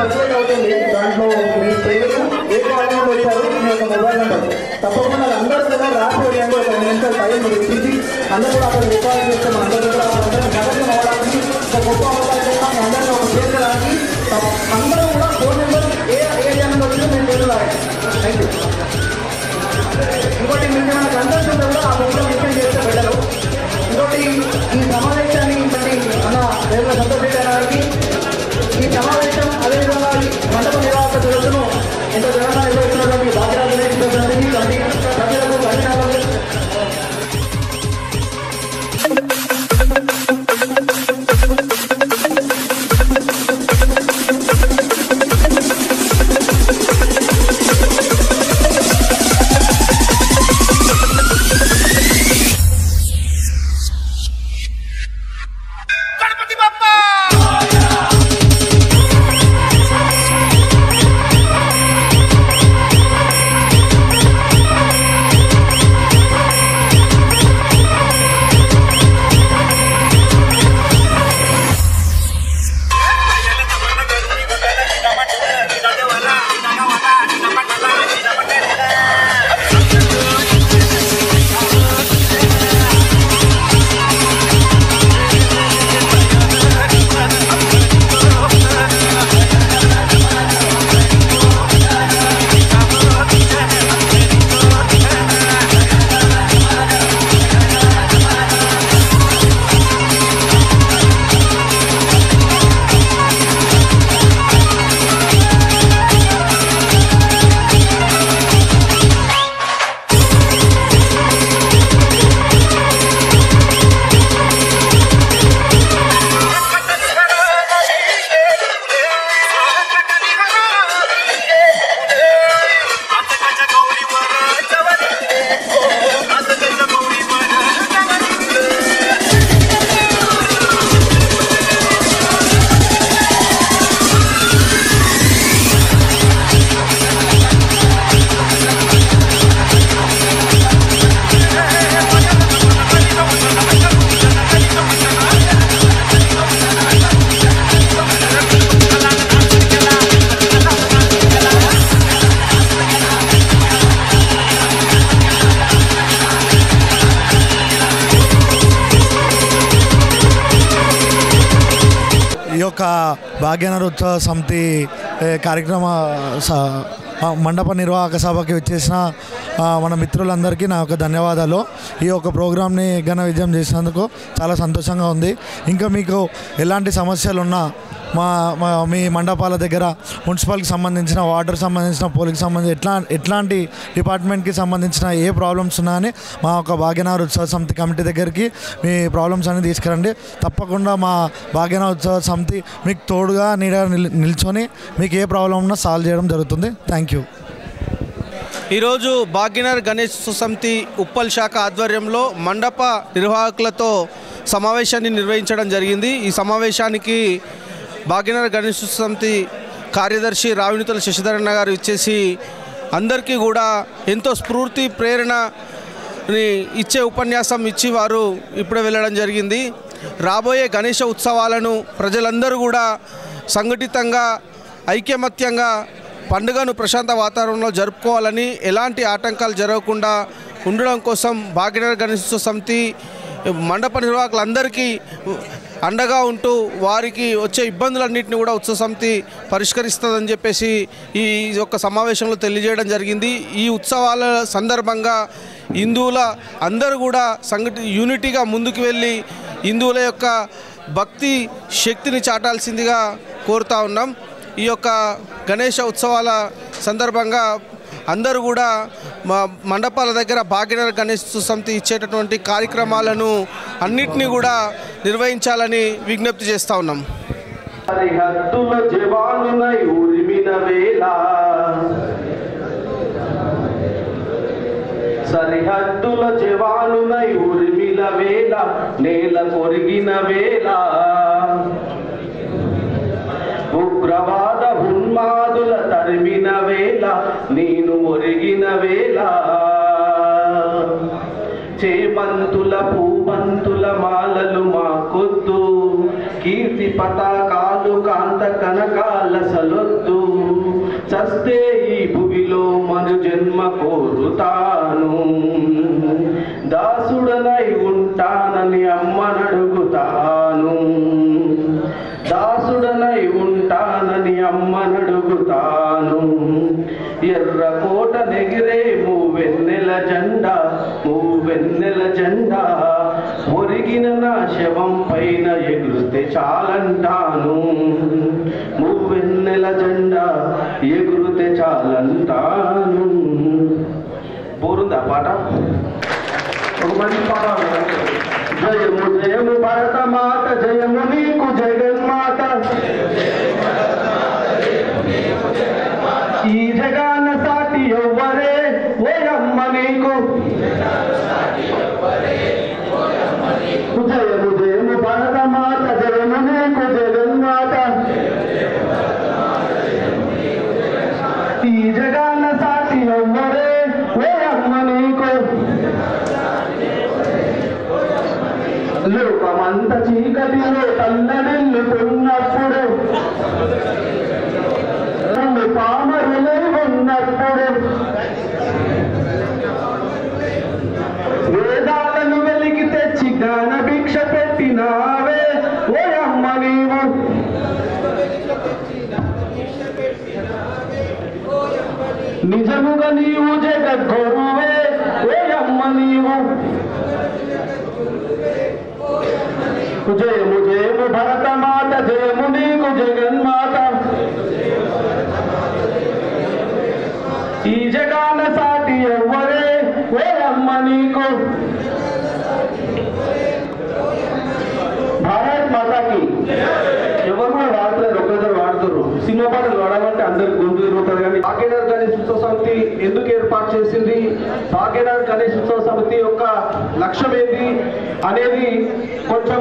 Circulate అవుతుంది. దాంట్లో మీ పేరు, ఏ కాలేజీలో వచ్చారు, మీ యొక్క మొబైల్ నెంబర్ తప్పకుండా అందరూ కూడా రాసి వేయండి. ఒక 2 నిమిషాలు టైం ఇచ్చింది అందరూ కూడా అక్కడ రికార్డ్ చేస్తాం. అందరూ కూడా అందరం గవర్నమెంట్ అవ్వడానికి ఒక గొప్ప అవకాశం చేస్తాం. అందరినీ ఒక చేర్చడానికి అందరూ కూడా ఫోన్ నెంబర్ ఏ ఏరియా నుండి వచ్చినా మేము పేరు రాయండి. Thank you. ఇంకోటి మీకు ఏమైనా కన్సల్ట్ ఉంటే కూడా ఆ బుక్లో మెన్షన్ చేస్తే పెట్టరు. ఇంకోటి ఈ సమావేశాన్ని బట్టి మన రేపు సంతోషించడానికి ఈ సమావేశం అదేవిధంగా మండప నిర్వాహక సదస్సును ఎంతో ఘనంగా నిర్వహిస్తున్నటువంటి భాగ్యరాజు ప్రజలకు ధన్యవాదాలు. ఈ యొక్క భాగ్యనగర్ ఉత్సవ సమితి కార్యక్రమ మండప నిర్వాహక సభకి వచ్చేసిన మన మిత్రులందరికీ నా యొక్క ధన్యవాదాలు. ఈ యొక్క ప్రోగ్రామ్ని ఘన విజయం చేసినందుకు చాలా సంతోషంగా ఉంది. ఇంకా మీకు ఎలాంటి సమస్యలు ఉన్నా మీ మండపాల దగ్గర మున్సిపల్కి సంబంధించిన, వాటర్ సంబంధించిన, పోలీస్కి సంబంధించిన ఎట్లాంటి డిపార్ట్మెంట్కి సంబంధించిన ఏ ప్రాబ్లమ్స్ ఉన్నాయని మా యొక్క భాగ్యనగర్ ఉత్సవ సమితి కమిటీ దగ్గరికి మీ ప్రాబ్లమ్స్ అన్ని తీసుకురండి. తప్పకుండా మా భాగ్యనగర్ ఉత్సవ సమితి మీకు తోడుగా నిల్చొని మీకు ఏ ప్రాబ్లం ఉన్నా సాల్వ్ చేయడం జరుగుతుంది. Thank you. ఈరోజు భాగ్యనగర్ గణేష్ సమితి ఉప్పల్ శాఖ ఆధ్వర్యంలో మండప నిర్వాహకులతో సమావేశాన్ని నిర్వహించడం జరిగింది. ఈ సమావేశానికి భాగ్యనగర్ గణేష్ సమితి కార్యదర్శి రావినితుల శశిధరన్న గారు ఇచ్చేసి అందరికీ కూడా ఎంతో స్ఫూర్తి ప్రేరణని ఇచ్చే ఉపన్యాసం ఇచ్చి వారు ఇప్పుడే వెళ్ళడం జరిగింది. రాబోయే గణేష ఉత్సవాలను ప్రజలందరూ కూడా సంఘటితంగా ఐకమత్యంగా పండుగను ప్రశాంత వాతావరణంలో జరుపుకోవాలని, ఎలాంటి ఆటంకాలు జరగకుండా ఉండడం కోసం భాగ్యనగర్ గణేష్ సమితి మండప నిర్వాహకులందరికీ అండగా ఉంటూ వారికి వచ్చే ఇబ్బందులన్నింటినీ కూడా ఉత్సవ సమితి పరిష్కరిస్తుందని చెప్పేసి ఈ యొక్క సమావేశంలో తెలియజేయడం జరిగింది. ఈ ఉత్సవాల సందర్భంగా హిందువుల అందరూ కూడా యూనిటీగా ముందుకు వెళ్ళి హిందువుల యొక్క భక్తి శక్తిని చాటాల్సిందిగా కోరుతా ఉన్నాం. ఈ యొక్క గణేష ఉత్సవాల సందర్భంగా అందరూ కూడా మా మండపాల దగ్గర భాగ్యనగర్ గణేష్ సమితి ఇచ్చేటటువంటి కార్యక్రమాలను అన్నిటినీ కూడా నిర్వహించాలని విజ్ఞప్తి చేస్తూ ఉన్నాం. సరిహద్దుల జవానునై ఉరిమిల వేళ నేల కొరిగిన వేళ ఉగ్రవాద ఉన్మాదుల తరిమిన వేళ నేను ఒరిగిన వేళ చేమంతుల పూబంతుల మాలలు మా కొద్దు కీర్తి పతాకాలు కాంత కనకాలసలొద్దు చస్తే ఈ భువిలో మరు జన్మ కోరుతాను దాసుడనై ఉంటానని అమ్మనడుగుతాను దాసుడనై ఉంటానని అమ్మనడుగుతాను ఎర్రకోట నెగిరే మూవెన్నెల జెండా ఒరిగిన నా శవం పైన ఎగురితే చాలంటాను మూవెన్నెల జెండా ఎగురితే చాలంటాను. పోరుందా పాట? ఒక మంచి పాట. జయము జయము భరత మాత జయము నీకు జగన్మాత ఈ జగాన సాటి ఎవ్వరే ఓయమ్మ నీకు జయము జయము భరత మాత జయము నీకు జగన్మాత ఈ జగాన సాటి ఎవ్వరే ఓయమ్మ నీకు లోకమంత చీకటిలో తల్లడిల్లుతున్నప్పుడు పామరులై ఉన్నప్పుడు వేదాలను వెలికి తెచ్చి జ్ఞాన భిక్ష పెట్టినావే ఓయమ్మ నీవు నిజముగా నీవు జగద్గురువే ఓయమ్మ నీవు జయము జయము భరత మాత జయము నీకు జగన్మాత ఈ జగాన సాటి ఎవ్వరే ఓయమ్మ నీకు. భారత్ మాతాకి ఎవరు కూడా వాడుతారు, ఒకరిద్దరు వాడుతారు. సినిమా పాటలు వాడాలంటే అందరికి గొంతు తిరుగుతారు. కానీ భాగ్యనగర్ గణేష్ ఉత్సవ సమితి ఎందుకు ఏర్పాటు చేసింది, భాగ్యనగర్ గణేష్ ఉత్సవ సమితి యొక్క లక్ష్యం ఏంటి అనేది కొంచెం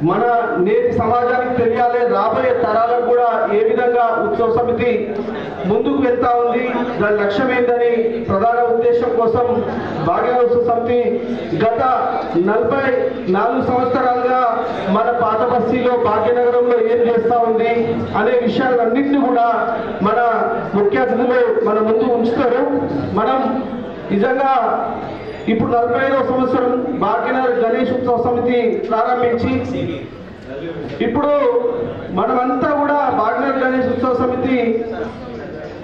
మన నేటి సమాజానికి తెలియాలి. రాబోయే తరాలకు కూడా ఏ విధంగా ఉత్సవ సమితి ముందుకు వెళ్తా ఉంది, దాని లక్ష్యం ఏంటని ప్రధాన ఉద్దేశం కోసం భాగ్యనగర్ ఉత్సవ సమితి గత 44 సంవత్సరాలుగా మన పాత బస్తీలో భాగ్యనగరంలో ఏం చేస్తూ ఉంది అనే విషయాలన్నింటినీ కూడా మన ముఖ్య అతిథులు మన ముందు ఉంచుతారు. మనం నిజంగా ఇప్పుడు 45వ సంవత్సరం భాగ్యనగర్ గణేష్ ఉత్సవ సమితి ప్రారంభించి ఇప్పుడు మనమంతా కూడా భాగ్యనగర్ గణేష్ ఉత్సవ సమితి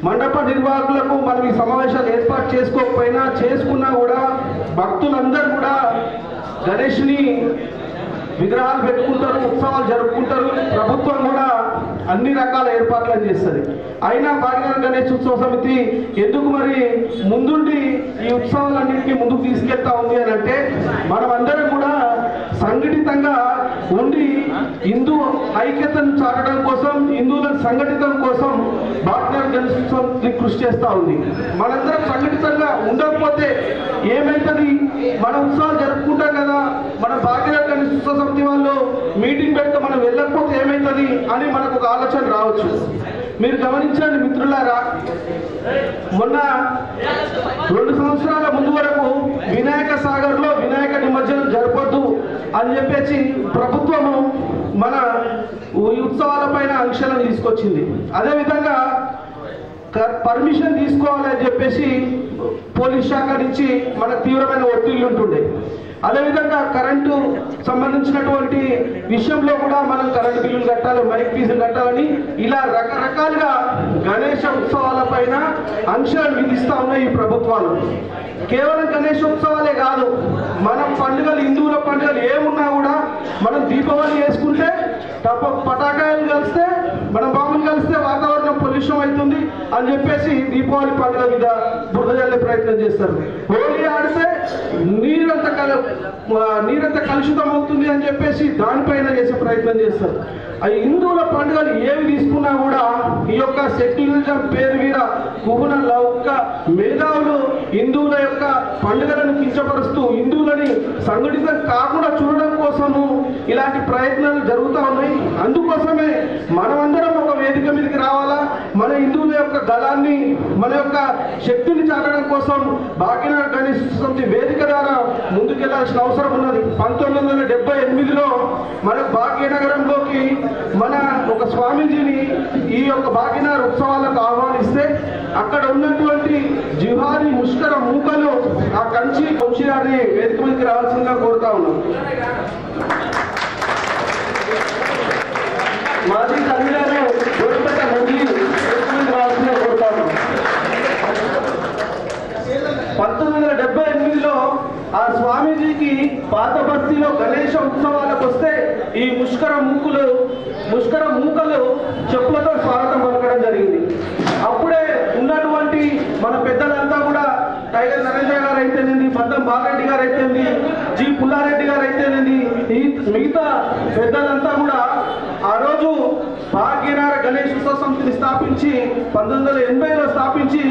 మండప నిర్వాహకులకు మనం ఈ సమావేశాలు ఏర్పాటు చేసుకోకపోయినా చేసుకున్నా కూడా భక్తులందరూ కూడా గణేష్ని విగ్రహాలు పెట్టుకుంటారు, ఉత్సవాలు జరుపుకుంటారు. ప్రభుత్వం కూడా అన్ని రకాల ఏర్పాట్లను చేస్తుంది. అయినా భాగ్యనగర్ గణేష్ ఉత్సవ సమితి ఎందుకు మరి ముందుండి ఈ ఉత్సవాలన్నింటినీ ముందుకు తీసుకెళ్తా ఉంది అని అంటే మనమందరం కూడా సంఘటితంగా ఉండి హిందూ ఐక్యతను చాటడం కోసం, హిందువులను సంఘటితం కోసం భాగ్యనగర్ గణేష్ ఉత్సవం కృషి చేస్తూ ఉంది. మనందరం సంఘటితంగా ఉండకపోతే ఏమైతుంది, మన ఉత్సవాలు జరుపుకుంటాం కదా, మన భాగ్యనగర్ గణేష్ ఉత్సవ సమితి వాళ్ళు మీటింగ్ పెడితే మనం వెళ్ళకపోతే ఏమవుతుంది అని మనకు ఒక ఆలోచన రావచ్చు. మీరు గమనించండి మిత్రులారా, మొన్న 2 సంవత్సరాల ముందు వరకు వినాయక సాగర్లో వినాయక నిమజ్జనం జరపొద్దు అని చెప్పేసి ప్రభుత్వము మన ఈ ఉత్సవాలపైన ఆంక్షలను తీసుకొచ్చింది. అదేవిధంగా పర్మిషన్ తీసుకోవాలని చెప్పేసి పోలీస్ శాఖ నుంచి మనకు తీవ్రమైన ఒత్తిళ్లు ఉంటుండే. అదేవిధంగా కరెంటు సంబంధించినటువంటి విషయంలో కూడా మనం కరెంటు బిల్లులు కట్టాలి, మైక్ ఫీజులు కట్టాలని ఇలా రకరకాలుగా గణేష ఉత్సవాల పైన ఆంక్షలు విధిస్తూ ఉన్నాయి ఈ ప్రభుత్వాలు. కేవలం గణేష్ ఉత్సవాలే కాదు, మన పండుగలు, హిందువుల పండుగలు ఏమున్నా కూడా మనం దీపావళి చేసుకుంటే తప్ప పటాకాయలు కలిస్తే, మన బాంబులు కలిస్తే వాతావరణం పొల్యూషన్ అవుతుంది అని చెప్పేసి దీపావళి పండుగ మీద బురద జల్లే ప్రయత్నం చేస్తారు. హోలీ ఆడితే నీరంతా కలుషితం అవుతుంది అని చెప్పేసి దానిపైన చేసే ప్రయత్నం చేస్తారు. ఆ హిందువుల పండుగలు ఏవి తీసుకున్నా కూడా ఈ యొక్క సెక్యులరిజం పేరు మీద కుహున లౌక మేధావులు హిందువుల యొక్క పండుగలను కించపరుస్తూ హిందువులని సంఘటితం కాకుండా చూడడం కోసము ఇలాంటి ప్రయత్నాలు జరుగుతూ ఉన్నాయి. అందుకోసమే మనమందరం ఒక వేదిక మీదకి రావాలా, మన హిందువుల యొక్క దళాన్ని మన యొక్క శక్తిని చాటడం కోసం భాగ్యనగర్ గణేష్ సమితి వేదిక ద్వారా ముందుకెళ్లాల్సిన అవసరం ఉన్నది. 1978లో మన భాగ్యనగరంలోకి మన ఒక స్వామీజీని ఈ యొక్క భాగ్యనగర్ ఉత్సవాలకు ఆహ్వానిస్తే అక్కడ ఉన్నటువంటి జిహారీ ముష్కర మూకలు ఆ కంచి వంశీయాన్ని వేదిక మీదకి రావాల్సిందిగా కోరుతా ఉన్నాం. మాజీ కన్వీనర్ గోడిపేట మురళి వేదిక మీదకి రావాల్సిందిగా కోరుతా ఉన్నాం. 1978లో ఆ స్వామీజీకి పాత బస్తీలో గణేష ఉత్సవాలకు వస్తే ఈ ముష్కర మూకలు చెప్పులతో స్వాగతం పలకడం జరిగింది. అప్పుడే ఉన్నటువంటి మన పెద్దలంతా కూడా టైగర్ నరేంద్ర గారు అయితేనేది, బద్దం బాలరెడ్డి గారు అయితేంది, జి పుల్లారెడ్డి గారు అయితేనేది, మిగతా పెద్దలంతా కూడా ఆ రోజు భాగ్యనగర్ గణేష్ ఉత్సవ సమితిని స్థాపించి 1980లో స్థాపించి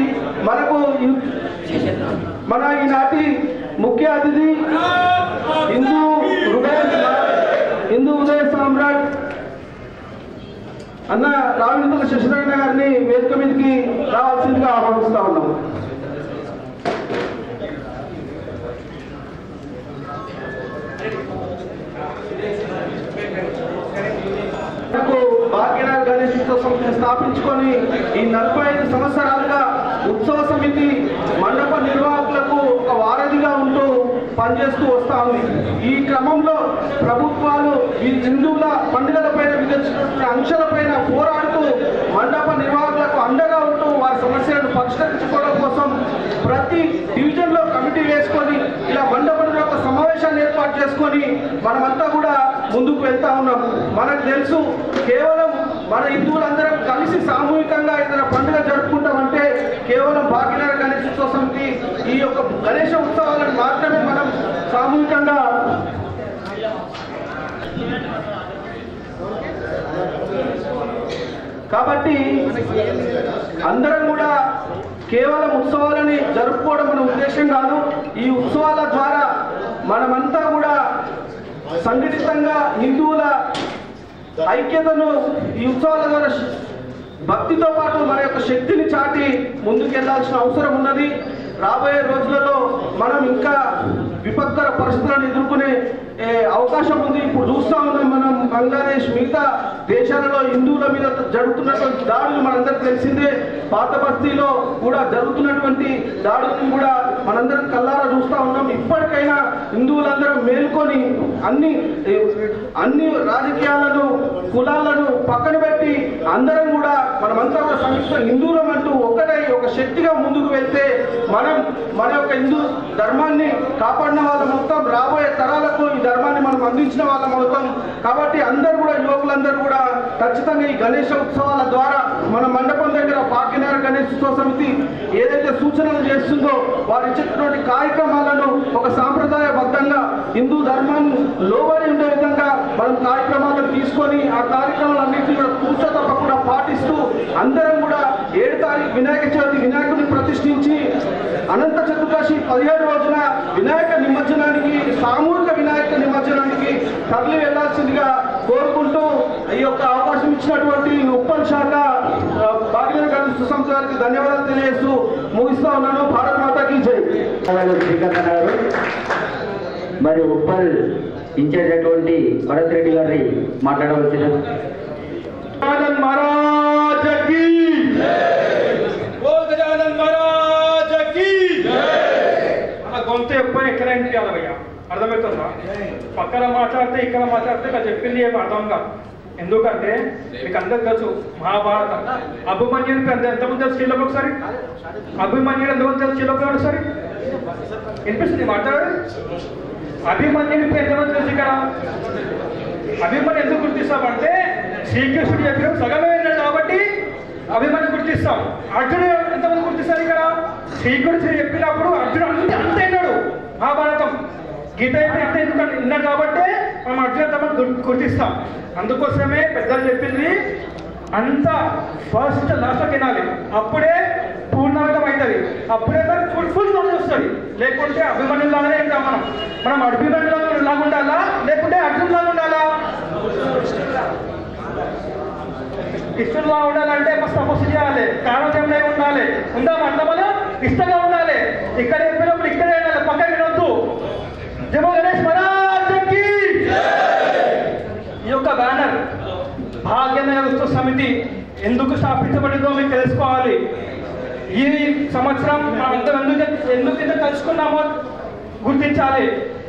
మన ఈనాటి ముఖ్య అతిథి హిందూ ఉదయ సామ్రాట్ అన్న రావింద్ర శశిధరణ గారిని వేదిక మీదకి రావాల్సిందిగా ఆహ్వానిస్తా ఉన్నాము. భాగ్యనగర్ గణేష్ ఉత్సవ సమితిని స్థాపించుకొని ఈ 45 సంవత్సరాలుగా ఉత్సవ సమితి మండప నిర్వాహకులకు ఒక వారధిగా ఉంటూ పనిచేస్తూ వస్తా ఉంది. ఈ క్రమంలో ప్రభుత్వాలు ఈ హిందువుల పండుగలపైన విధించినటువంటి అంశాలపైన పోరాడుతూ మండప నిర్వాహకులకు అండగా ఉంటూ వారి సమస్యలను పరిష్కరించుకోవడం కోసం ప్రతి డివిజన్లో కమిటీ వేసుకొని ఇలా మండప నిర్వాహక సమావేశాన్ని ఏర్పాటు చేసుకొని మనమంతా కూడా ముందుకు వెళ్తా ఉన్నాం. మనకు తెలుసు, కేవలం మన హిందువులందరం కలిసి సామూహికంగా ఏదైనా పండుగ జరుపుకుంటామంటే కేవలం భాగ్యనగర్ గణేష్ ఉత్సవ సమితి ఈ యొక్క గణేష ఉత్సవాలను మాత్రమే మనం సామూహికంగా కాబట్టి అందరం కూడా కేవలం ఉత్సవాలని జరుపుకోవడం మన ఉద్దేశం కాదు. ఈ ఉత్సవాల ద్వారా మనమంతా కూడా సంఘటితంగా హిందువుల ఐక్యతను ఈ ఉత్సవాల ద్వారా భక్తితో పాటు మన యొక్క శక్తిని చాటి ముందుకెళ్లాల్సిన అవసరం ఉన్నది. రాబోయే రోజులలో మనం ఇంకా విపత్కర పరిస్థితులను ఎదుర్కొనే అవకాశం ఉంది. ఇప్పుడు చూస్తూ ఉన్నాం మనం బంగ్లాదేశ్ మిగతా దేశాలలో హిందువుల మీద జరుగుతున్నటువంటి దాడులు మనందరికి తెలిసిందే. పాత బస్తీలో కూడా జరుగుతున్నటువంటి దాడులను కూడా మనందరం కల్లారా చూస్తూ ఉన్నాం. ఇప్పటికైనా హిందువులందరం మేల్కొని అన్ని రాజకీయాలను కులాలను పక్కన పెట్టి అందరం కూడా మనమంతా కూడా సంయుక్త హిందువులం అంటూ ఒక్కటై ఒక శక్తిగా ముందుకు వెళ్తే మన యొక్క హిందూ ధర్మాన్ని కాపాడిన వాళ్ళం అవుతాం, రాబోయే తరాలకు ఈ ధర్మాన్ని మనం అందించిన వాళ్ళం అవుతాం. కాబట్టి అందరూ కూడా యువకులందరూ కూడా ఖచ్చితంగా ఈ గణేష ఉత్సవాల ద్వారా మన మండపం దగ్గర భాగ్యనగర్ గణేష్ ఉత్సవ సమితి ఏదైతే సూచనలు చేస్తుందో వారు ఇచ్చేటటువంటి కార్యక్రమాలను ఒక సాంప్రదాయబద్ధంగా హిందూ ధర్మాన్ని లోబడి ఉండే విధంగా మనం కార్యక్రమాలను తీసుకొని ఆ కార్యక్రమాలన్నింటినీ కూడా కూర్చో తప్పకుండా పాటిస్తూ అందరం కూడా 7 తారీఖు వినాయక చవితి వినాయకుడిని ప్రతిష్ఠించి అనంత చతుర్దశి 17 రోజున వినాయక నిమజ్జనానికి సామూహిక వినాయక నిమజ్జనానికి తరలి వెళ్లాల్సిందిగా కోరుకుంటూ ఈ యొక్క అవకాశం ఇచ్చినటువంటి ఉప్పల్ శాఖ భాగ్యనగర్ గణేష్ సంస్థ గారికి ధన్యవాదాలు తెలియజేస్తూ ముగిస్తా ఉన్నాను. భారత్ మాతాకి జై. శ్రీకాంత్ గారు మరి ఉప్పల్ ఇన్ఛార్జ్ అటువంటి భరత్ రెడ్డి గారి మాట్లాడవలసిన గొంతు ఎక్కువ ఎక్కడ అనిపించాలయ్యా, అర్థమవుతుందా? పక్కన మాట్లాడితే ఇక్కడ మాట్లాడితే ఇక్కడ చెప్పింది ఏమి అర్థం కాదు. ఎందుకంటే మీకు అందరికి తెలుసు మహాభారతం అభిమన్యుని ఎంతమంది తెలుసు శ్రీలోకి ఒకసారి, అభిమన్యుడు ఎంతమంది తెలుసు శ్రీలోకి ఒకసారి వినిపిస్తుంది మాట్లాడు. అభిమన్యుని ఎంతమంది తెలుసు ఇక్కడ? అభిమన్యు ఎందుకు గుర్తిస్తామంటే శ్రీకృష్ణుడు చెప్పిన సగమే విన్నాడు కాబట్టి అభిమన్యు గుర్తిస్తాం. అర్జునుడు ఎంతమంది గుర్తిస్తారు ఇక్కడ? శ్రీకృష్ణుడు చెప్పినప్పుడు అర్జునుడు అంతే విన్నాడు. మహాభారతం గీత అయితే విన్నాడు కాబట్టి మనం అర్జునుడు గుర్తిస్తాం. అందుకోసమే పెద్దలు చెప్పింది అంతా ఫస్ట్ లాస్ట్ వినాలి, అప్పుడే పూర్ణమితం అవుతుంది. అప్పుడే ఫుల్ నాలెడ్జ్ వస్తుంది. లేకుంటే అభిమన్యులాగానే ఉంటాం మనం అభిమన్యులాగా లాగా ఉండాలా లేకుంటే అర్జున్ లాగా ఉండాలా? ఇష్టంలా ఉండాలంటే మస్తు తపస్సు చేయాలి, కారణం ఉండాలి, ఉందాం అట్లా మనం ఇష్టంగా ఉండాలి. ఇక్కడ చెప్పినప్పుడు ఇక్కడే ఉండాలి, పక్కన వినొద్దు. జై గణేష్ మహారాజ్కి. ఈ యొక్క బ్యానర్ భాగ్యనగర్ ఉత్సవ సమితి ఎందుకు స్థాపించబడిందో మీకు తెలుసుకోవాలి. ఈ సంవత్సరం మనం ఎందుకు ఇంత కలుసుకున్నామో గుర్తించాలి.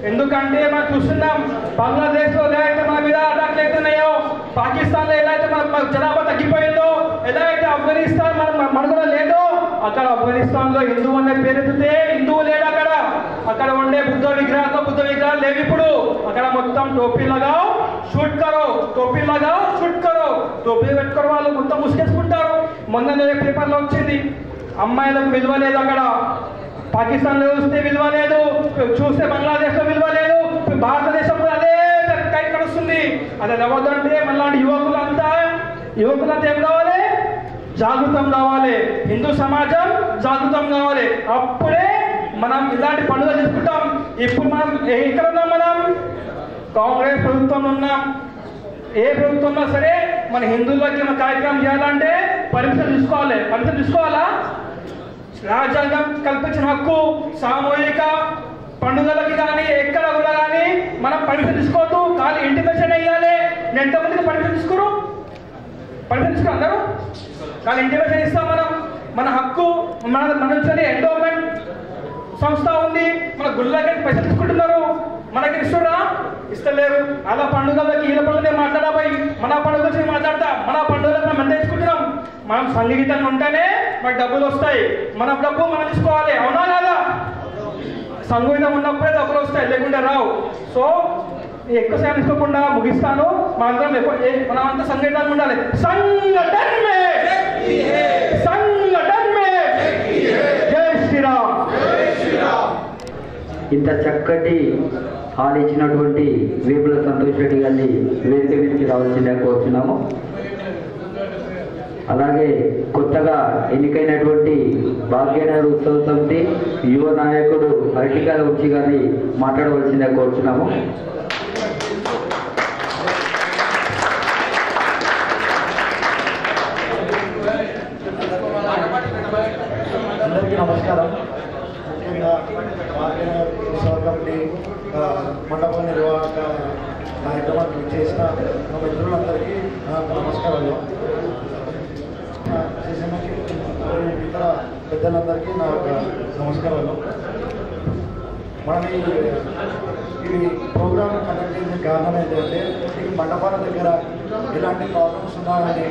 ఎందుకంటే మనం చూస్తున్నాం బంగ్లాదేశ్లో ఎలా అయితే మన మీద అటాక్లు అవుతున్నాయో, పాకిస్తాన్లో ఎలా అయితే మన జనాభా తగ్గిపోయిందో, ఎలా అయితే ఆఫ్ఘనిస్తాన్ మన కూడా లేదో, అక్కడ ఆఫ్ఘనిస్తాన్లో హిందూ అనే పేరెత్తితే హిందువు లేడు. అక్కడ ఉండే బుద్ధ విగ్రహాలు లేవు. ఇప్పుడు అక్కడ మొత్తం టోపీ లగావ్ షూట్ కరో, టోపీ లగావ్ షూట్ కరో, టోపీ పెట్టుకోరు, వాళ్ళు మొత్తం ముసుకేసుకుంటారు. మొన్న పేపర్లో వచ్చింది, అమ్మాయిలకు విలువ లేదు అక్కడ. పాకిస్తాన్లో చూస్తే విలువ లేదు, చూస్తే బంగ్లాదేశ్లో విలువ లేదు, భారతదేశంలో అదే కై కడుస్తుంది. అది అవ్వదంటే మనలాంటి యువకులంతా ఏం కావాలి? జాగృతం కావాలి. హిందూ సమాజం జాగృతం కావాలి. అప్పుడే మనం ఇలాంటి పండుగ చేసుకుంటాం. ఇప్పుడు మనం ఎక్కడ ఉన్నాం? మనం కాంగ్రెస్ ప్రభుత్వంలో ఉన్నాం. ఏ ప్రభుత్వంలో సరే మన హిందువులకి మన కార్యక్రమం చేయాలంటే పర్మిషన్ తీసుకోవాలా? రాజ్యాంగం కల్పించిన హక్కు సామూహిక పండుగలకి కానీ ఎక్కడ కూడా కానీ మనం పర్మిషన్ తీసుకోవద్దు. ఖాళీ ఇంటిమేషన్ అయ్యాలి. నేను ఎంతమందికి పర్మిషన్ తీసుకోరు అందరూ కానీ ఇంటిమేషన్ ఇస్తాం. మన హక్కు మన నుంచి ఎండోమెంట్ సంస్థ ఉంది. మన గుళ్ళకి పైసలు తీసుకుంటున్నారు, మనకి ఇస్తున్నా ఇస్తలేరు. అలా పండుగలకి ఈల పండుగ మాట్లాడబోయి మన పండుగ గురించి మాట్లాడతా. మన పండుగలకు మనం ఎంత తీసుకుంటున్నాం? మనం సంగీతంగా ఉంటేనే మనకు డబ్బులు వస్తాయి. మన డబ్బు మనం తీసుకోవాలి, అవునా కాదా? సంగీతం ఉన్నప్పుడే డబ్బులు వస్తాయి, లేకుంటే రావు. సో ఎక్కువ సమయం తీసుకోకుండా ముగిస్తాను. మనమంతా సంగీతంగా ఉండాలి. సంఘటన్ మే జై శ్రీరామ్. ఇంత చక్కటి హాల్ ఇచ్చినటువంటి వేపుల సంతోష్ రెడ్డి గారిని వేదిక మీదకి రావాల్సిందే కోరుతున్నాము. అలాగే కొత్తగా ఎన్నికైనటువంటి భాగ్యనగర్ ఉత్సవ సమితి యువ నాయకుడు అరటికాల వంశీ గారిని మాట్లాడవలసిందే కోరుతున్నాము. అందరికీ నమస్కారం. ముఖ్యంగా భాగ్యనగర్ ఉత్సవ కమిటీ మండప నిర్వాహక కార్యక్రమాన్ని చేసిన మా మిత్రులందరికీ నమస్కారాలు. ఇతర పెద్దలందరికీ నా నమస్కారాలు. మనం ఈ ప్రోగ్రామ్ కండక్ట్ చేసిన కారణం ఏంటంటే ఈ మండపాల దగ్గర ఇలాంటి ప్రాబ్లమ్స్ ఉన్నాయని,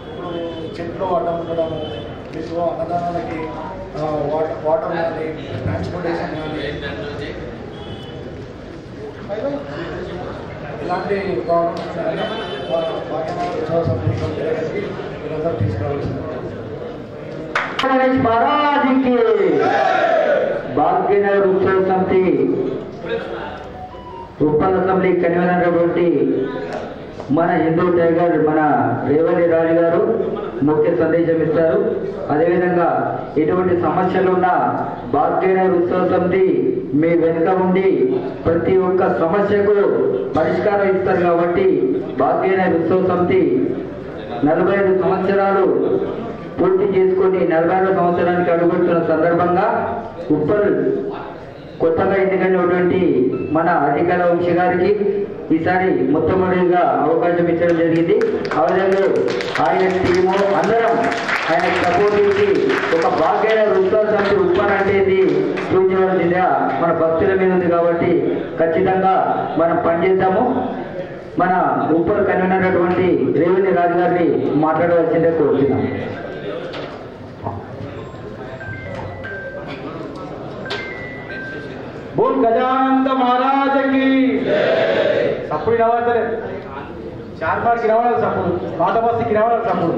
ఇప్పుడు చెట్లు అడ్డం ఉండడము, మీకు అన్నదానాలకి వాటర్ కానీ ట్రాన్స్పోర్టేషన్ కానీ ఇలాంటి ప్రాబ్లమ్స్ ఉన్నాయని భాగ్యనగర్ ఉత్సవ సమితి దగ్గరికి మీరందరూ తీసుకురావాల్సింది. భాగ్యనగర్ ఉత్సవ సమితి ఉప్పల్ అసెంబ్లీ కన్వీనర్ అయినటువంటి మన హిందూ టైగర్ మన రేవల్లి రాజు గారు ముఖ్య సందేశం ఇస్తారు. అదేవిధంగా ఎటువంటి సమస్యలు ఉన్నా భాగ్యనగర్ ఉత్సవ సమితి మీ వెనుక ఉండి ప్రతి ఒక్క సమస్యకు పరిష్కారం ఇస్తారు. కాబట్టి భాగ్యనగర్ ఉత్సవ సమితి 45 సంవత్సరాలు పూర్తి చేసుకొని 46వ సంవత్సరానికి అడుగుతున్న సందర్భంగా ఉప్పల్ కొత్తగా ఎన్నికైనటువంటి మన అధికార వంశీ గారికి ఈసారి మొట్టమొదటిగా అవకాశం ఇచ్చడం జరిగింది. అవజంలో ఆయన టీము అందరం ఆయన సపోర్ట్ ఇచ్చి ఒక భాగ్యనగర్ ఉత్సవ సమితి ఉప్పల్ అంటే చూపించవలసిందిగా మన భక్తుల మీద ఉంది. కాబట్టి ఖచ్చితంగా మనం పనిచేద్దాము. మన ఉప్పల్ కన్వీనర్ అటువంటి రేవల్లి రాజు గారిని మాట్లాడవలసిందే కోరుతున్నాం. बोल गजानंद महाराज की सప్పుడు రావాలి. 4 बार గిరవాలి సప్పుడు, పాత బస్సు గిరవాలి సప్పుడు.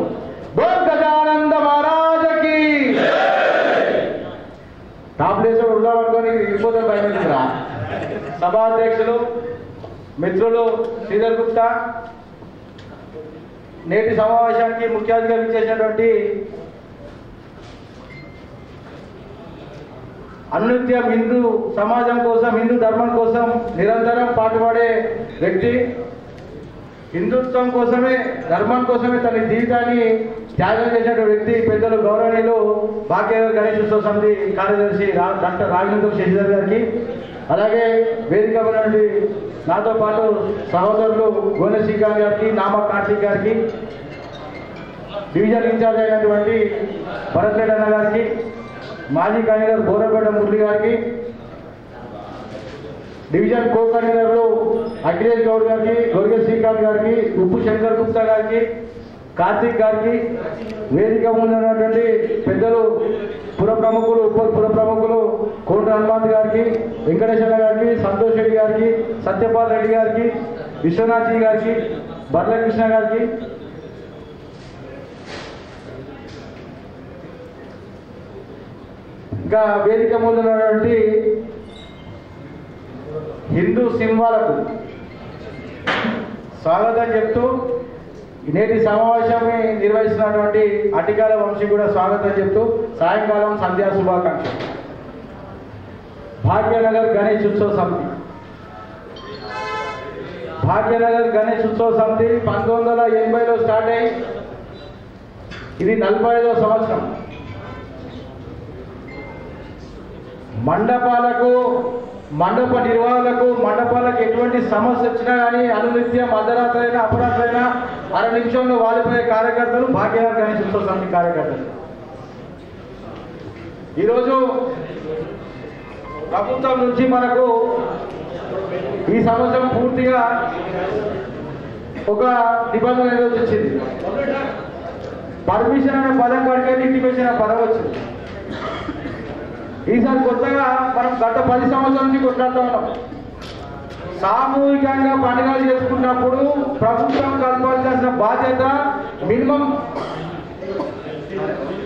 बोल गजानंद महाराज की టాప్ ప్లేస్ ఉల్లాడుకొని ఇరిపోతాం బయలుదేరా. సభాధ్యక్షులు మిత్రులు శ్రీధర్ గుప్తా, నేటి సమావేశానికి ముఖ్య అతిథిగా విచ్చేసినటువంటి అనునిత్యం హిందూ సమాజం కోసం, హిందూ ధర్మం కోసం నిరంతరం పాటుపడే వ్యక్తి. హిందుత్వం కోసమే, ధర్మం కోసమే తన జీవితాన్ని త్యాగం చేసిన వ్యక్తి పెద్దలు గౌరవనీయులు భాగ్యనగర్ గణేష్ ఉత్సవ సమితి కార్యదర్శి డాక్టర్ రాజేంద్ర శశిధర్ గారికి, అలాగే వేదిక ఉన్నటువంటి నాతో పాటు సహోదరులు గోనె శ్రీకాంత్ గారికి, నామ కార్తీక్ గారికి, డివిజన్ ఇన్ఛార్జ్ అయినటువంటి భరత్ రెడ్డి అన్న గారికి, మాజీ కన్వీనర్ బోరపేట మురళి గారికి, డివిజన్ కో కన్వీనర్లు అఖిలేష్ గౌడ్ గారికి, గొర్గె శ్రీకాంత్ గారికి, ఉప్పు శంకర్ గుప్తా గారికి, కార్తీక్ గారికి, వేదిక ముందున్నటువంటి పెద్దలు పుర ప్రముఖులు, పుర ప్రముఖులు కోట హనుమంత్ గారికి, వెంకటేశ్వర గారికి, సంతోష్ రెడ్డి గారికి, సత్యపాల్ రెడ్డి గారికి, విశ్వనాథ్ జీ గారికి, బర్ల కృష్ణ గారికి, ఇంకా వేదిక ముందున్నటువంటి హిందూ సింహాలకు స్వాగతం చెప్తూ నేటి సమావేశాన్ని నిర్వహిస్తున్నటువంటి అటికాల వంశీ కూడా స్వాగతం చెప్తూ సాయంకాలం సంధ్యా శుభాకాంక్షలు. భాగ్యనగర్ గణేష్ ఉత్సవ సమితి, భాగ్యనగర్ గణేష్ ఉత్సవ సమితి 1980లో స్టార్ట్ అయ్యి ఇది 45వ సంవత్సరం. మండప నిర్వాహకులకు, మండపాలకు ఎటువంటి సమస్య వచ్చినా కానీ అనునిత్యం అర్ధరాత్రైనా అపరాత్రైనా అర నిమిషంలో వాలిపోయే కార్యకర్తలు భాగ్యనగర్ గణేష్ ఉత్సవ సమితి కార్యకర్తలు. ఈరోజు ప్రభుత్వం నుంచి మనకు ఈ సంవత్సరం పూర్తిగా ఒక నిబంధన వచ్చింది. పర్మిషన్ అనే పదం కడితే ఇంటిమేషన్ అనే పదం వచ్చింది. ఈసారి కొత్తగా మనం గత 10 సంవత్సరాల నుంచి కొట్లాడుతూ ఉన్నాం. సామూహికంగా పండుగలు చేసుకున్నప్పుడు ప్రభుత్వం కలపాల్సిన బాధ్యత మినిమం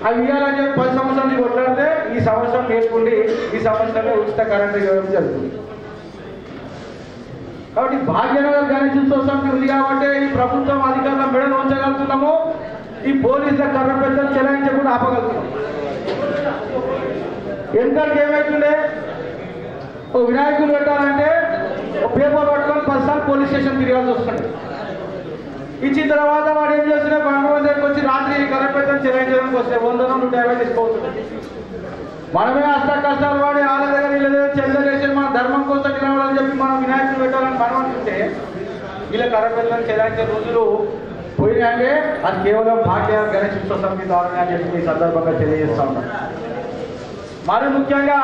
అవి ఇవ్వాలని చెప్పి 10 సంవత్సరాల నుంచి కొట్లాడితే ఈ సంవత్సరం నేర్చుకుండి ఈ సంవత్సరమే ఉచిత కరెంటు ఇవ్వడం జరుగుతుంది. కాబట్టి భాగ్యనగర్ గణేష్ ఉత్సవ సమితి ఉంది కాబట్టి ఈ ప్రభుత్వం అధికారుల మెడలు ఉంచగలుగుతున్నాము, ఈ పోలీసుల కర్ర పెద్దలు చెలాయించకుండా ఆపగలుగుతున్నాం. ఎందుకంటే ఏమవుతుండే, ఓ వినాయకులు పెట్టాలంటే ఒక పేపర్ పట్టుకొని 10 సార్లు పోలీస్ స్టేషన్ తిరగాల్సి వస్తుంది. ఇచ్చిన తర్వాత వాడు ఏం చేస్తున్నా బంగారం దగ్గరికి వచ్చి రాత్రి కరెక్ట్ చెలాయించడానికి వస్తే 100 150 తీసుకోవచ్చు. మనమే కష్టాలు వాడి వాళ్ళ దగ్గర వీళ్ళ దగ్గర చెందలేసి మన ధర్మం కోసం నిలవాలని చెప్పి మనం వినాయకులు పెట్టాలని మనం అనుకుంటే వీళ్ళ కరెక్ట్ చెలాయించే రోజులు పోయినాకే అది కేవలం భాగ్యనగర్ గణేష్ ఉత్సవ సమితి ద్వారా అని చెప్పి ఈ సందర్భంగా తెలియజేస్తా ఉన్నాం. మరి ముఖ్యంగా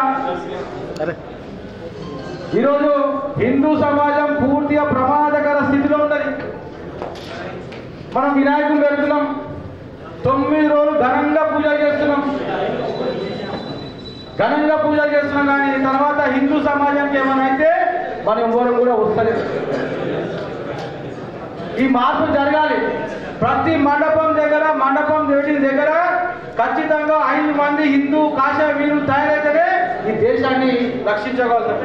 ఈరోజు హిందూ సమాజం పూర్తిగా ప్రమాదకర స్థితిలో ఉన్నది. మనం వినాయకులు పెడుతున్నాం, 9 రోజులు ఘనంగా పూజలు చేస్తున్నాం కానీ తర్వాత హిందూ సమాజానికి ఏమైనా అయితే మనం ఎవరు కూడా వస్తలేదు. ఈ మార్పు జరగాలి. ప్రతి మండపం వెయిటింగ్ దగ్గర ఖచ్చితంగా 5 మంది హిందూ కాషాయ వీరులు తయారైతేనే ఈ దేశాన్ని రక్షించగలుగుతాం.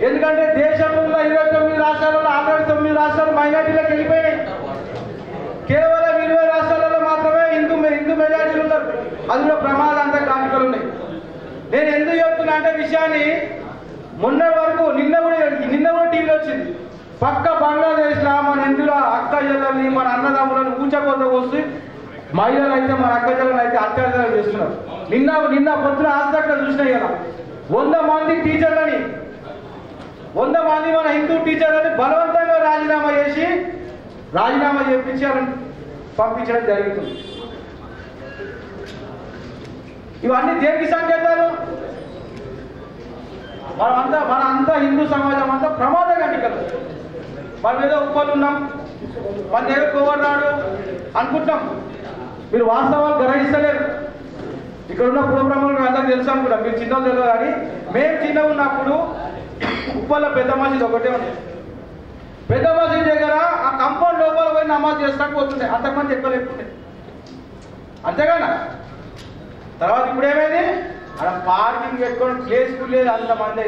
ఎందుకంటే దేశంలో 29 రాష్ట్రాలలో ఆల్రెడీ 9 రాష్ట్రాలు మైనార్టీలకు వెళ్ళిపోయినాయి. కేవలం 20 రాష్ట్రాలలో మాత్రమే హిందూ మెజార్టీలు ఉన్నారు. అందులో ప్రమాదాంత కారణాలు ఉన్నాయి. నేను ఎందుకు చెప్తున్నా అంటే విషయాన్ని నిన్న కూడా టీవీలో వచ్చింది. పక్క బంగ్లాదేశ్లో మన హిందువుల అక్క చెల్లెల్ని, మన అన్నదమ్ములను కూర్చోపోతే వస్తే మహిళలు అయితే మన అక్క చెల్లెలు అయితే అత్యాచారం చేస్తున్నారు. నిన్న పొద్దున హాస్పిటల్ చూసినాయి కదా, 100 మంది టీచర్లని 100 మంది మన హిందూ టీచర్లని బలవంతంగా రాజీనామా చేయించాలని పంపించడం జరుగుతుంది. ఇవన్నీ దేనికి సంకేతాలు? మనంతా హిందూ సమాజం అంతా ప్రమాదగంటికలు. మనం ఏదో ఉప్పలున్నాం, మన ఏదో కోవన్నాడు అనుకుంటాం. మీరు వాస్తవాలు గ్రహిస్తలేరు. ఇక్కడ ఉన్న పురబ్రహ్మణులు అందరికి తెలుసు అనుకుంటాం, మీరు చిన్నలు తెలియదు. కానీ మేము చిన్న ఉన్నప్పుడు ఉప్పల్లో పెద్ద మసీదు ఒకటే ఉంది. పెద్ద మసీదు దగ్గర ఆ కంపౌండ్ లోపల పోయి నమాజ్ చేస్తానికి పోతుండే, అంతకుమంది ఎక్కువ లేకుంటే. అంతేగానా? తర్వాత ఇప్పుడు ఏమైంది, అక్కడ పార్కింగ్ పెట్టుకొని ప్లేస్ లేదు, అంతమంది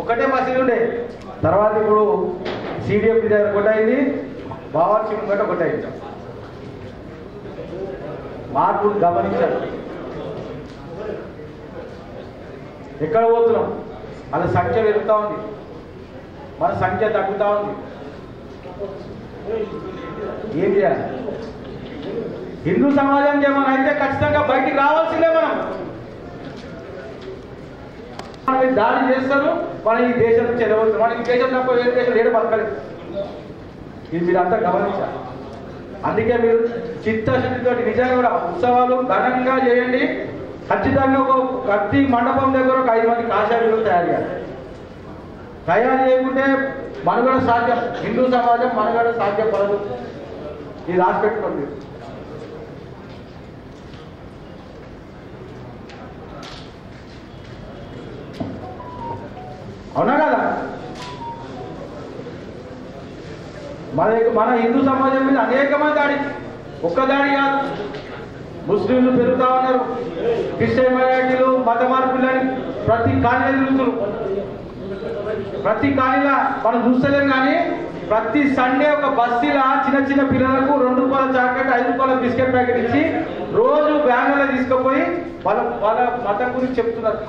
ఒకటే మసీదు ఉండే. తర్వాత ఇప్పుడు సిడిఎఫ్ దగ్గర ఒకటైంది, బావర్చి ముంగట ఒకటైంది. మార్పులు గమనించాలి. ఎక్కడ పోతున్నాం? మన సంఖ్య పెరుగుతూ ఉంది, మన సంఖ్య తగ్గుతూ ఉంది. ఏం చేయాలి? హిందూ సమాజం ఏమైనా అయితే ఖచ్చితంగా బయటికి రావాల్సిందే. మనం దాడి చేస్తారు, మనం ఈ దేశం నుంచి వెళ్ళవచ్చు. మనం ఈ దేశం తప్ప వేరే దేశం లేడు బతకలేదు. ఇది మీరు అంతా గమనించాలి. అందుకే మీరు చిత్తశుద్ధితో నిజంగా కూడా ఉత్సవాలు ఘనంగా చేయండి. ఖచ్చితంగా ఒక ప్రతి మండపం దగ్గర ఒక 5 మంది కాషాయులు తయారు చేయాలి. తయారు చేయకుంటే మనుగడ సాధ్యం, హిందూ సమాజం మనుగడ సాధ్యపడదు. ఇది రాసి పెట్టుకోండి. అవునా కదా? మన హిందూ సమాజం మీద అనేకమైన దాడి, ఒక్క దాడి కాదు. ముస్లింలు పెరుగుతా ఉన్నారు, క్రిస్టియన్ మైనారిటీలు, మత మార్పులని ప్రతి కాలనీ తిరుగుతున్నారు. ప్రతి కాలనీలా మనం చూస్తలేం. కానీ ప్రతి సండే ఒక బస్తీలా చిన్న చిన్న పిల్లలకు 2 రూపాయల చాక్లెట్, 5 రూపాయల బిస్కెట్ ప్యాకెట్ ఇచ్చి రోజు బ్యానర్లో తీసుకుపోయి వాళ్ళ మతం గురించి చెప్తున్నారు.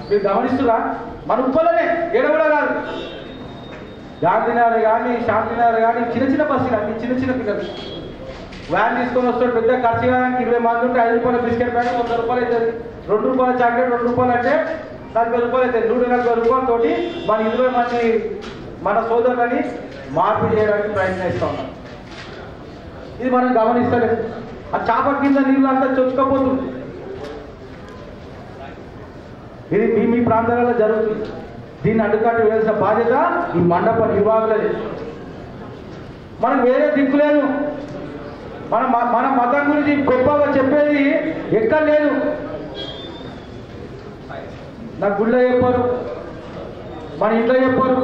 మీరు గమనిస్తున్నా? మన ఉప్పలనే ఏడవడా కాదు, గాంధీనగర్ కానీ శాంతినగర్ కానీ చిన్న చిన్న బస్సులు, అన్ని చిన్న చిన్న పిల్లలు వ్యాన్ తీసుకొని వస్తాడు. పెద్ద ఖర్చు కావడానికి 20 మంది ఉంటే 5 రూపాయల బిస్కెట్ ప్యాకెట్ 100 రూపాయలు అవుతుంది. 2 రూపాయల చాక్లెట్ 2 రూపాయలు అంటే 40 రూపాయలు అవుతుంది. 140 రూపాయలతోటి మన 20 మంది మన సోదరులని మార్పిడి చేయడానికి ప్రయత్నిస్తూ ఉన్నాం. ఇది మనం గమనిస్తలేదు. ఆ చేప కింద నీళ్ళు అంతా చొచ్చుకపోతుంది. ఇది మీ ప్రాంతాలలో జరుగుతుంది. దీన్ని అడ్డుకట్టు వేయాల్సిన బాధ్యత ఈ మండప నిర్వాహకులది. మనకు వేరే దిక్కు లేదు. మన మతం గురించి గొప్పగా చెప్పేది ఎక్కడ లేదు. నాకు గుళ్ళో చెప్పారు, మన ఇంట్లో చెప్పారు.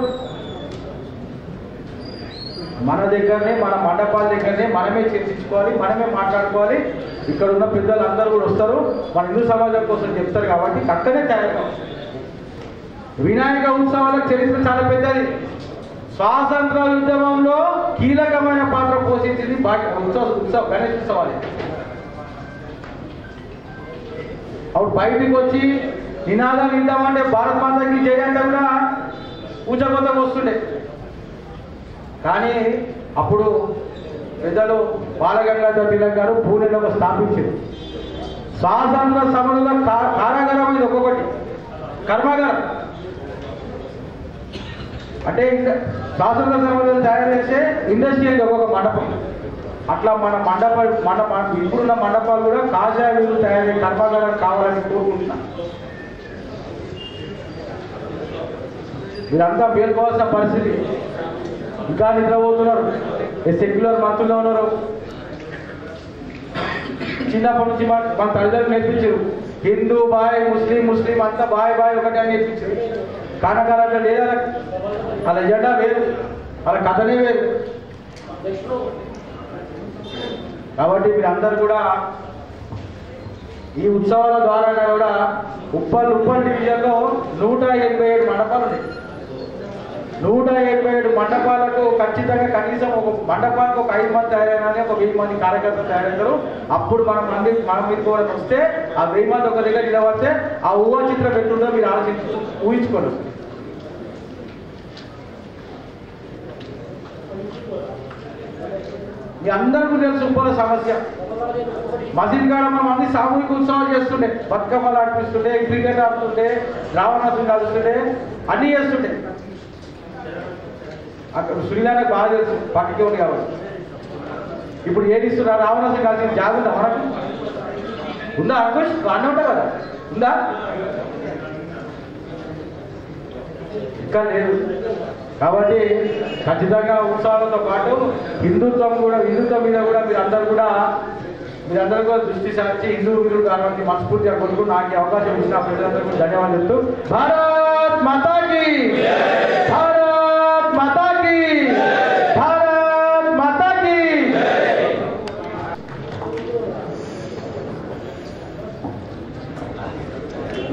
మన దగ్గరనే, మన మండపాల దగ్గరనే మనమే చర్చించుకోవాలి, మనమే మాట్లాడుకోవాలి. ఇక్కడ ఉన్న పెద్దలు అందరూ కూడా వస్తారు, మన హిందూ సమాజం కోసం చెప్తారు. కాబట్టి అక్కడే తయారు కావాలి. వినాయక ఉత్సవాలకు చరిత్ర చాలా పెద్దది. స్వాతంత్ర ఉద్యమంలో కీలకమైన పాత్ర పోషించింది గణేష్ ఉత్సవాలు. అప్పుడు బయటికి వచ్చి నినాదాలు ఇద్దామంటే భారత్ మాతకి జై అంటే కూడా పూజకొత్తకు వస్తుండే. కానీ అప్పుడు పెద్దలు బాలగంగాధర్ తిలక్ గారు పూణేలో స్థాపించారు. స్వాతంత్ర సమరంలో కారాగారం ఇది ఒక్కొక్కటి కర్మాగారం. అంటే స్వాతంత్ర సమరంలో తయారు చేసే ఇండస్ట్రీ అనేది ఒక్కొక్క మండపం. అట్లా మన ఇప్పుడున్న మండపాలు కూడా కాషాయాలు తయారు కర్మాగారం కావాలని కోరుకుంటున్నాం. మీరంతా మేల్కోవాల్సిన పరిస్థితి. ఇంకా నిద్రపోతున్నారు, సెక్యులర్ మంత్రులు ఉన్నారు. చిన్నప్పటి నుంచి మన తల్లిదండ్రులు నేర్పించారు హిందూ బాయ్, ముస్లిం అంతా బాయ్ ఒకటే అని నేర్పించారు. కానకాల అట్లా లేదా, వాళ్ళ ఎజెండా వేరు, వాళ్ళ కథనే వేరు. కాబట్టి మీరందరూ కూడా ఈ ఉత్సవాల ద్వారా కూడా ఉప్పల్ డివిజన్లో 187 మండపాలు ఉన్నాయి. 187 మండపాలకు ఖచ్చితంగా కనీసం ఒక మండపానికి ఒక 5 మంది తయారైనా ఒక 1000 మంది కార్యకర్తలు తయారవుతారు. అప్పుడు మన మీద కూడా వస్తే ఆ 1000 మంది ఒక దగ్గర నిలబడితే ఆ ఊహా చిత్రం పెట్టుందో మీరు ఊహించుకోండి. మీ అందరికీ తెలుసు ఉప్పల సమస్య. మసీద్ కాడ మనం అన్ని సామూహిక ఉత్సవాలు చేస్తుండే, బతుకమ్మలు ఆడిపిస్తుండే, క్రికెట్ ఆడుతుండే, రావణాసుని కలుస్తుండే, అన్నీ చేస్తుండే. అక్కడ సునీలానికి బాగా తెలుసు, పక్కకి ఉంది కాబట్టి. ఇప్పుడు ఏది ఇస్తున్నారు? రావణాసుని కలిసి జాగ్రత్త మనకు ఉందా? అనుకోండి అన్నీ ఉంటాయి కదా, ఉందా? ఇంకా లేదు. కాబట్టి ఖచ్చితంగా ఉత్సవాలతో పాటు హిందుత్వం మీద కూడా మీరందరూ కూడా దృష్టి సారించి హిందూ వీరుడు కాబట్టి మనస్ఫూర్తిగా కొనుక్కు నాకు అవకాశం ఇచ్చిన ప్రజలందరికీ ధన్యవాదాలు చెప్తూ భారత్ మాతాకి, భారత్ మాతాకి, భారత్ మాతాకి.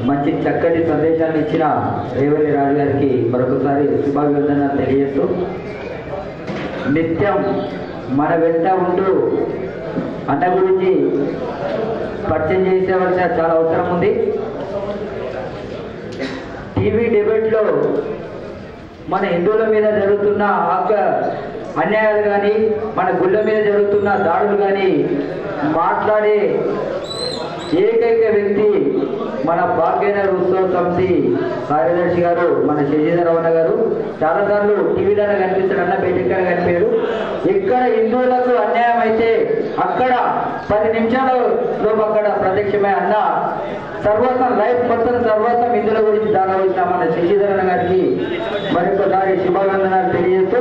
మంచి చక్కటి సందేశాన్ని ఇచ్చిన రేవల్లి రాజు గారికి మరొకసారి శుభాభివందనాలు తెలియజేస్తూ, నిత్యం మన వెంట ఉంటూ అన్న గురించి పరిచయం చేసేవలసిన చాలా అవసరం ఉంది. టీవీ డిబేట్లో మన హిందువుల మీద జరుగుతున్న అన్యాయాలు కానీ మన గుళ్ళ మీద జరుగుతున్న దాడులు కానీ మాట్లాడే ఏకైక వ్యక్తి మన భాగ్యనగర్ ఉత్సవ సమితి కార్యదర్శి గారు మన శశిధరవణ గారు. చాలాసార్లు టీవీలోనే కనిపిస్తాడు, అన్న బయటెక్కడ కనిపించాడు. ఎక్కడ హిందువులకు అన్యాయం అయితే అక్కడ 10 నిమిషాలలో అక్కడ ప్రత్యక్షమై అన్న సర్వస్వం లైఫ్ మొత్తం సర్వస్వం హిందువుల గురించి దానవలసిన మన శశిధరణ గారికి మరొకసారి శుభాభినందనాలు తెలియజేస్తూ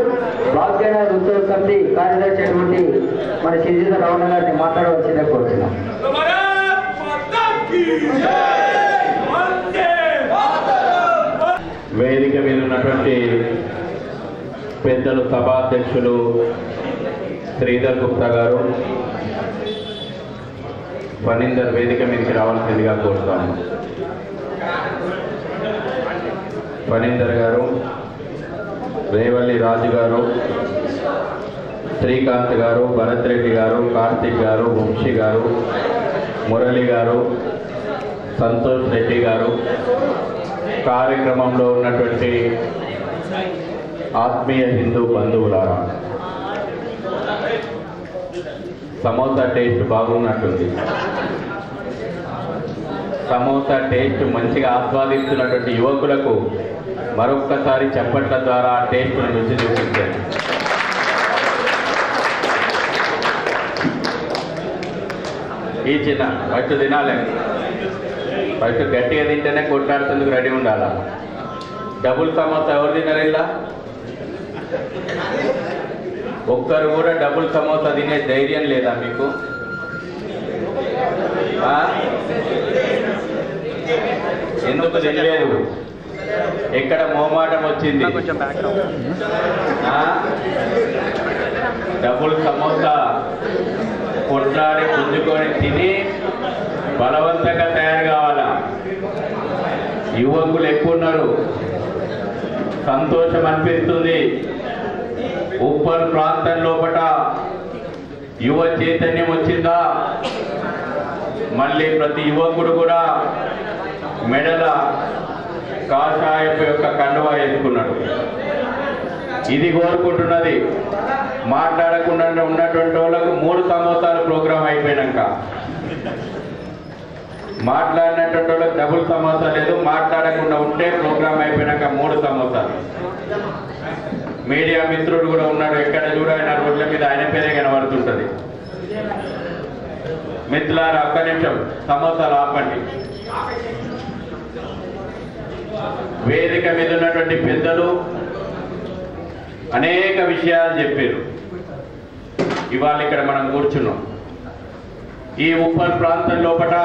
భాగ్యనగర్ ఉత్సవ సమితి కార్యదర్శి అటువంటి మన శశిధరవణ గారిని మాట్లాడవలసిందే కోరుతున్నాం. వేదిక మీద ఉన్నటువంటి పెద్దలు సభాధ్యక్షులు శ్రీధర్ గుప్తా గారు, ఫణీందర్ వేదిక మీదకి రావాల్సిందిగా కోరుతాము. ఫణీందర్ గారు, రేవల్లి రాజు గారు, శ్రీకాంత్ గారు, భరత్ రెడ్డి గారు, కార్తిక్ గారు, వంశీ గారు, మురళి గారు, సంతోష్ రెడ్డి గారు, కార్యక్రమంలో ఉన్నటువంటి ఆత్మీయ హిందూ బంధువులారా, సమోసా టేస్ట్ బాగున్నట్టుంది. సమోసా టేస్ట్ మంచిగా ఆస్వాదిస్తున్నటువంటి యువకులకు మరొక్కసారి చప్పట్ల ద్వారా ఆ టేస్ట్ను రుచి చూపించండి. ఈ చిన్న ఫస్ట్ తినాలి, ఫస్ట్ గట్టిగా తింటేనే కొట్లాడుతుందుకు రెడీ ఉండాలా. డబుల్ సమోసా ఎవరు తిన్నారు ఇలా? ఒక్కరు కూడా డబుల్ సమోసా తినే ధైర్యం లేదా మీకు? ఎందుకు తెలియదు? ఎక్కడ మోమాటం వచ్చింది? డబుల్ సమోసా కొట్లాడి పుంజుకొని తిని బలవంతంగా తయారు కావాలా. యువకులు ఎక్కువ ఉన్నారు, సంతోషం అనిపిస్తుంది. ఉప్పల్ ప్రాంతం లోపల యువ చైతన్యం వచ్చిందా? మళ్ళీ ప్రతి యువకుడు కూడా మెడల కాషాయపు యొక్క కండువా వేసుకున్నాడు. ఇది కోరుకుంటున్నది. మాట్లాడకుండా ఉన్నటువంటి వాళ్ళకు 3 సమోసాలు ప్రోగ్రాం అయిపోయినాక, మాట్లాడినటువంటి వాళ్ళకి డబుల్ సమోసా లేదు, మాట్లాడకుండా ఉంటే ప్రోగ్రాం అయిపోయినాక 3 సమోసాలు. మీడియా మిత్రుడు కూడా ఉన్నాడు, ఎక్కడ చూడ ఆయన రోడ్ల మీద ఆయన పేరే కనబడుతుంటది. మిత్రులారా, ఒక్క నిమిషం సమోసాలు ఆపండి. వేదిక మీద ఉన్నటువంటి పెద్దలు అనేక విషయాలు చెప్పారు. ఇవాళ ఇక్కడ మనం కూర్చున్నాం. ఈ ఉప్పల్ ప్రాంతం లోపల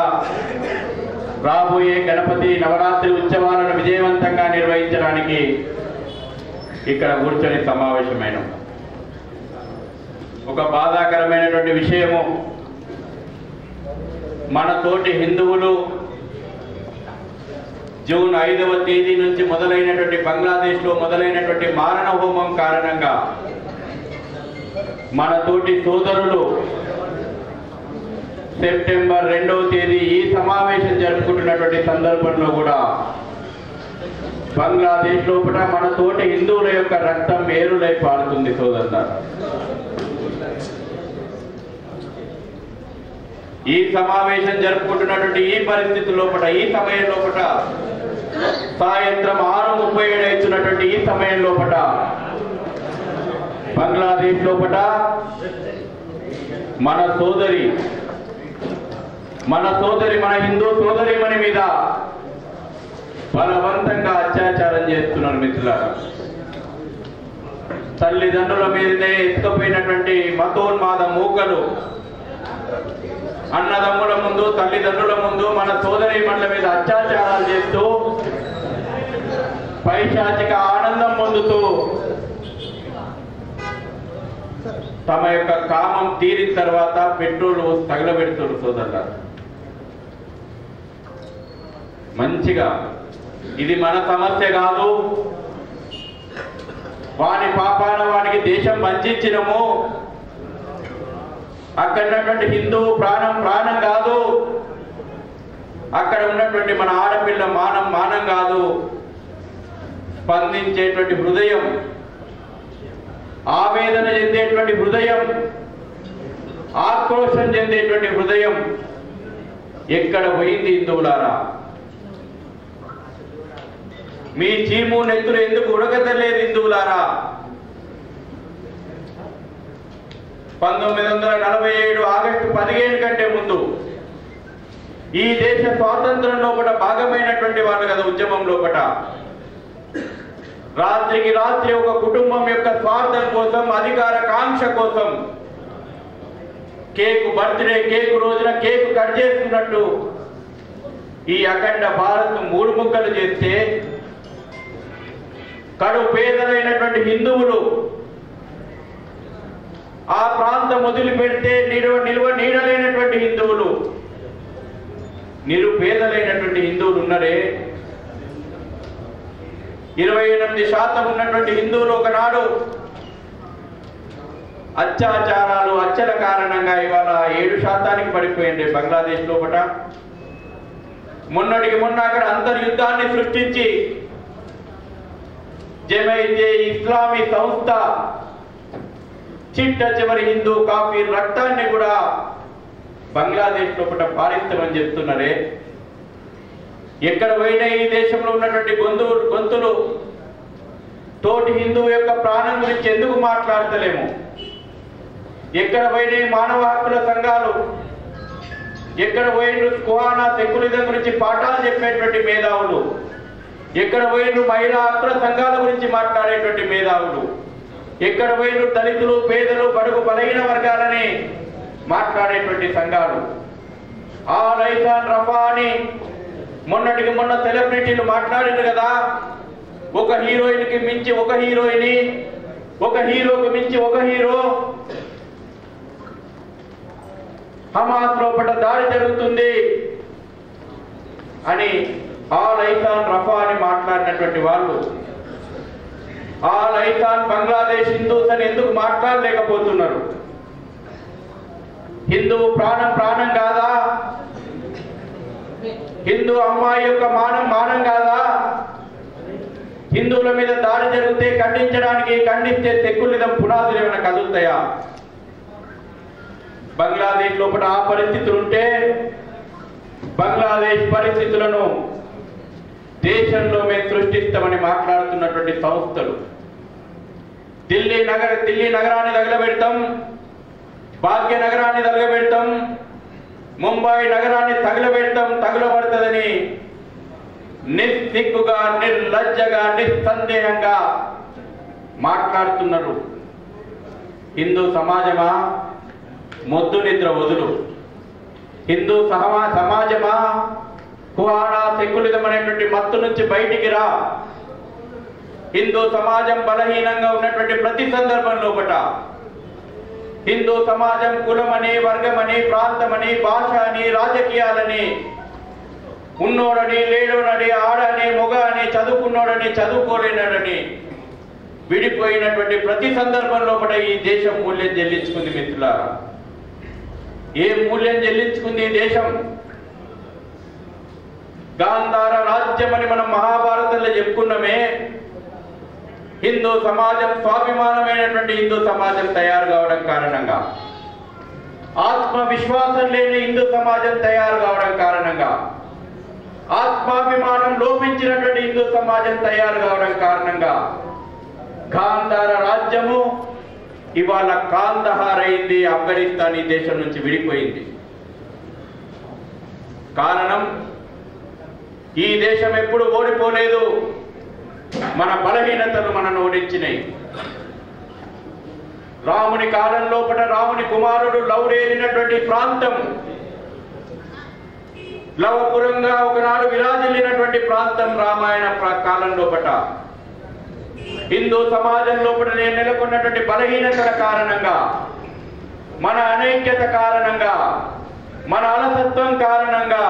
రాబోయే గణపతి నవరాత్రి ఉత్సవాలను విజయవంతంగా నిర్వహించడానికి ఇక్కడ కూర్చొని సమావేశమైన ఒక బాధాకరమైనటువంటి విషయము, మన తోటి హిందువులు జూన్ 5వ తేదీ నుంచి మొదలైనటువంటి బంగ్లాదేశ్లో మొదలైనటువంటి మారణ హోమం కారణంగా మన తోటి సోదరులు సెప్టెంబర్ 2వ తేదీ ఈ సమావేశం జరుపుకుంటున్నటువంటి సందర్భంలో కూడా బంగ్లాదేశ్ లోపల మన తోటి హిందువుల యొక్క రక్తం ఏరులై పారుతుంది సోదరులారా. ఈ సమావేశం జరుపుకుంటున్నటువంటి ఈ పరిస్థితి లోపల, ఈ సమయం లోపల, సాయంత్రం 6:37 అవుతున్నటువంటి ఈ సమయం లోపల బంగ్లాదేశ్ లోపల మన సోదరి మన హిందూ సోదరిమణి మీద బలవంతంగా అత్యాచారం చేస్తున్నారు మిత్రులారా. తల్లిదండ్రుల మీదనే ఎత్తుకుపోయినటువంటి మతోన్మాద మూకలు అన్నదమ్ముల ముందు, తల్లిదండ్రుల ముందు మన సోదరిమణుల మీద అత్యాచారాలు చేస్తూ పైశాచిక ఆనందం పొందుతూ తమ యొక్క కామం తీరిన తర్వాత పెట్రోల్ తగలబెడుతున్నారు సోదరులారా. మంచిగా ఇది మన సమస్య కాదు, వాని పాపాన వానికి దేశం వంచినము, అక్కడ ఉన్నటువంటి హిందూ ప్రాణం కాదు, అక్కడ ఉన్నటువంటి మన ఆడపిల్ల మానం కాదు, స్పందించేటువంటి హృదయం, ఆవేదన చెందేటువంటి హృదయం, ఆక్రోశం చెందేటువంటి హృదయం ఎక్కడ పోయింది హిందువులారా? మీ చీము నెత్తులు ఎందుకు ఉడకతలేదు హిందువులారా? 1947 ఆగస్టు 15 కంటే ముందు ఈ దేశ స్వాతంత్రం లోపల భాగమైనటువంటి వాళ్ళు కదా ఉద్యమం లోపల. రాత్రికి రాత్రి ఒక కుటుంబం యొక్క స్వార్థం కోసం, అధికార కాంక్ష కోసం బర్త్డే కేకు రోజున కేకు కట్ చేసుకున్నట్టు ఈ అఖండ భారత్ 3 ముక్కలు చేస్తే కడు పేదలైనటువంటి హిందువులు, ఆ ప్రాంతం వదిలిపెడితే నిలువ నీడలేనటువంటి హిందువులు, నిరుపేదలైనటువంటి హిందువులు ఉన్నారే, 28% ఉన్నటువంటి హిందువులు ఒకనాడు అత్యాచారాలు, హత్యల కారణంగా ఇవాళ 7% పడిపోయింది బంగ్లాదేశ్ లోపల. మొన్నటికి మొన్న అక్కడ అంతర్యుద్ధాన్ని సృష్టించి జమైతే ఇస్లామీ సంస్థ చిట్ట చివరి హిందూ కాఫీర్ రక్తాన్ని కూడా బంగ్లాదేశ్ లోపల పారిస్తామని చెప్తున్నారే. ఎక్కడ పోయినా ఈ దేశంలో ఉన్నటువంటి గొంతులు తోటి హిందువు యొక్క ప్రాణం గురించి ఎందుకు మాట్లాడతలేము? ఎక్కడ పోయినా మానవ హక్కుల సంఘాలు, ఎక్కడ పోయిన కుహానా సెక్యులరిజం గురించి పాఠాలు చెప్పేటువంటి మేధావులు, ఎక్కడ పోయిన మహిళా హక్కుల సంఘాల గురించి మాట్లాడేటువంటి మేధావులు, ఎక్కడ పోయిన దళితులు, పేదలు, బడుగు బలహీన వర్గాలని మాట్లాడేటువంటి సంఘాలు, ఆ లైసాన్ రఫా అని మొన్నటికి మొన్న సెలబ్రిటీలు మాట్లాడారు కదా. ఒక హీరోయిన్కి మించి ఒక హీరోయిని, ఒక హీరోకి మించి ఒక హీరో, హమాస్ లోపల దాడి జరుగుతుంది అని ఆ లైసాన్ రఫా అని మాట్లాడినటువంటి వాళ్ళు, ఆ లైసాన్ బంగ్లాదేశ్ హిందూస్ అని ఎందుకు మాట్లాడలేకపోతున్నారు? హిందువు ప్రాణం కాదా? హిందూ అమ్మాయి యొక్క మానం కాదా? హిందువుల మీద దాడి జరిగితే ఖండిస్తే సెక్యులరిజం పునాదులు ఏమైనా కదులుతాయా? బంగ్లాదేశ్ లోపల ఆ పరిస్థితులు ఉంటే బంగ్లాదేశ్ పరిస్థితులను దేశంలో మేము సృష్టిస్తామని మాట్లాడుతున్నటువంటి సంస్థలు, ఢిల్లీ నగరాన్ని తగలబెడతాం, భాగ్యనగరాన్ని తగలబెడతాం, ముంబై నగరాన్ని తగలబడుతుందని నిస్సిగ్గుగా, నిర్లజ్జగా, నిస్సందేహంగా మాట్లాడుతున్నారు. హిందూ సమాజమా, మొద్దు నిద్ర వదులు. హిందూ సమాజమా, కుహానా సెక్యులరిజం అనేటువంటి మత్తు నుంచి బయటికి రా. హిందూ సమాజం బలహీనంగా ఉన్నటువంటి ప్రతి సందర్భం లోపల హిందూ సమాజం కులమని, వర్గమని, ప్రాంతమని, భాష అని, రాజకీయాలని, ఉన్నోడని, లేడోనని, ఆడని, మొగ అని, చదువుకున్నోడని, చదువుకోలేనని విడిపోయినటువంటి ప్రతి సందర్భం లోపల ఈ దేశం మూల్యం చెల్లించుకుంది. మిత్రులారా, ఏ మూల్యం చెల్లించుకుంది ఈ దేశం? గాంధార రాజ్యం అని మనం మహాభారతంలో చెప్పుకున్నామే. హిందూ సమాజం, స్వాభిమానమైనటువంటి హిందూ సమాజం తయారు కావడం కారణంగా, ఆత్మవిశ్వాసం లేని హిందూ సమాజం తయారు కావడం కారణంగా, ఆత్మాభిమానం లోపించినటువంటి హిందూ సమాజం తయారు కావడం కారణంగా గాంధార రాజ్యము ఇవాళ కాందహార్ అయింది, ఆఫ్ఘనిస్తాన్ ఈ దేశం నుంచి విడిపోయింది. కారణం, ఈ దేశం ఎప్పుడు ఓడిపోలేదు, మన బలహీనతలు మనను ఓడించినాయి. రాముని కాలం లోపల రాముని కుమారుడు లౌరేలినటువంటి ప్రాంతం, లవపురంగా ఒకనాడు విరాజిల్లినటువంటి ప్రాంతం రామాయణ కాలం లోపల హిందూ సమాజం లోపల నెలకొన్నటువంటి బలహీనతల కారణంగా, మన అనైక్యత కారణంగా, మన అలసత్వం కారణంగా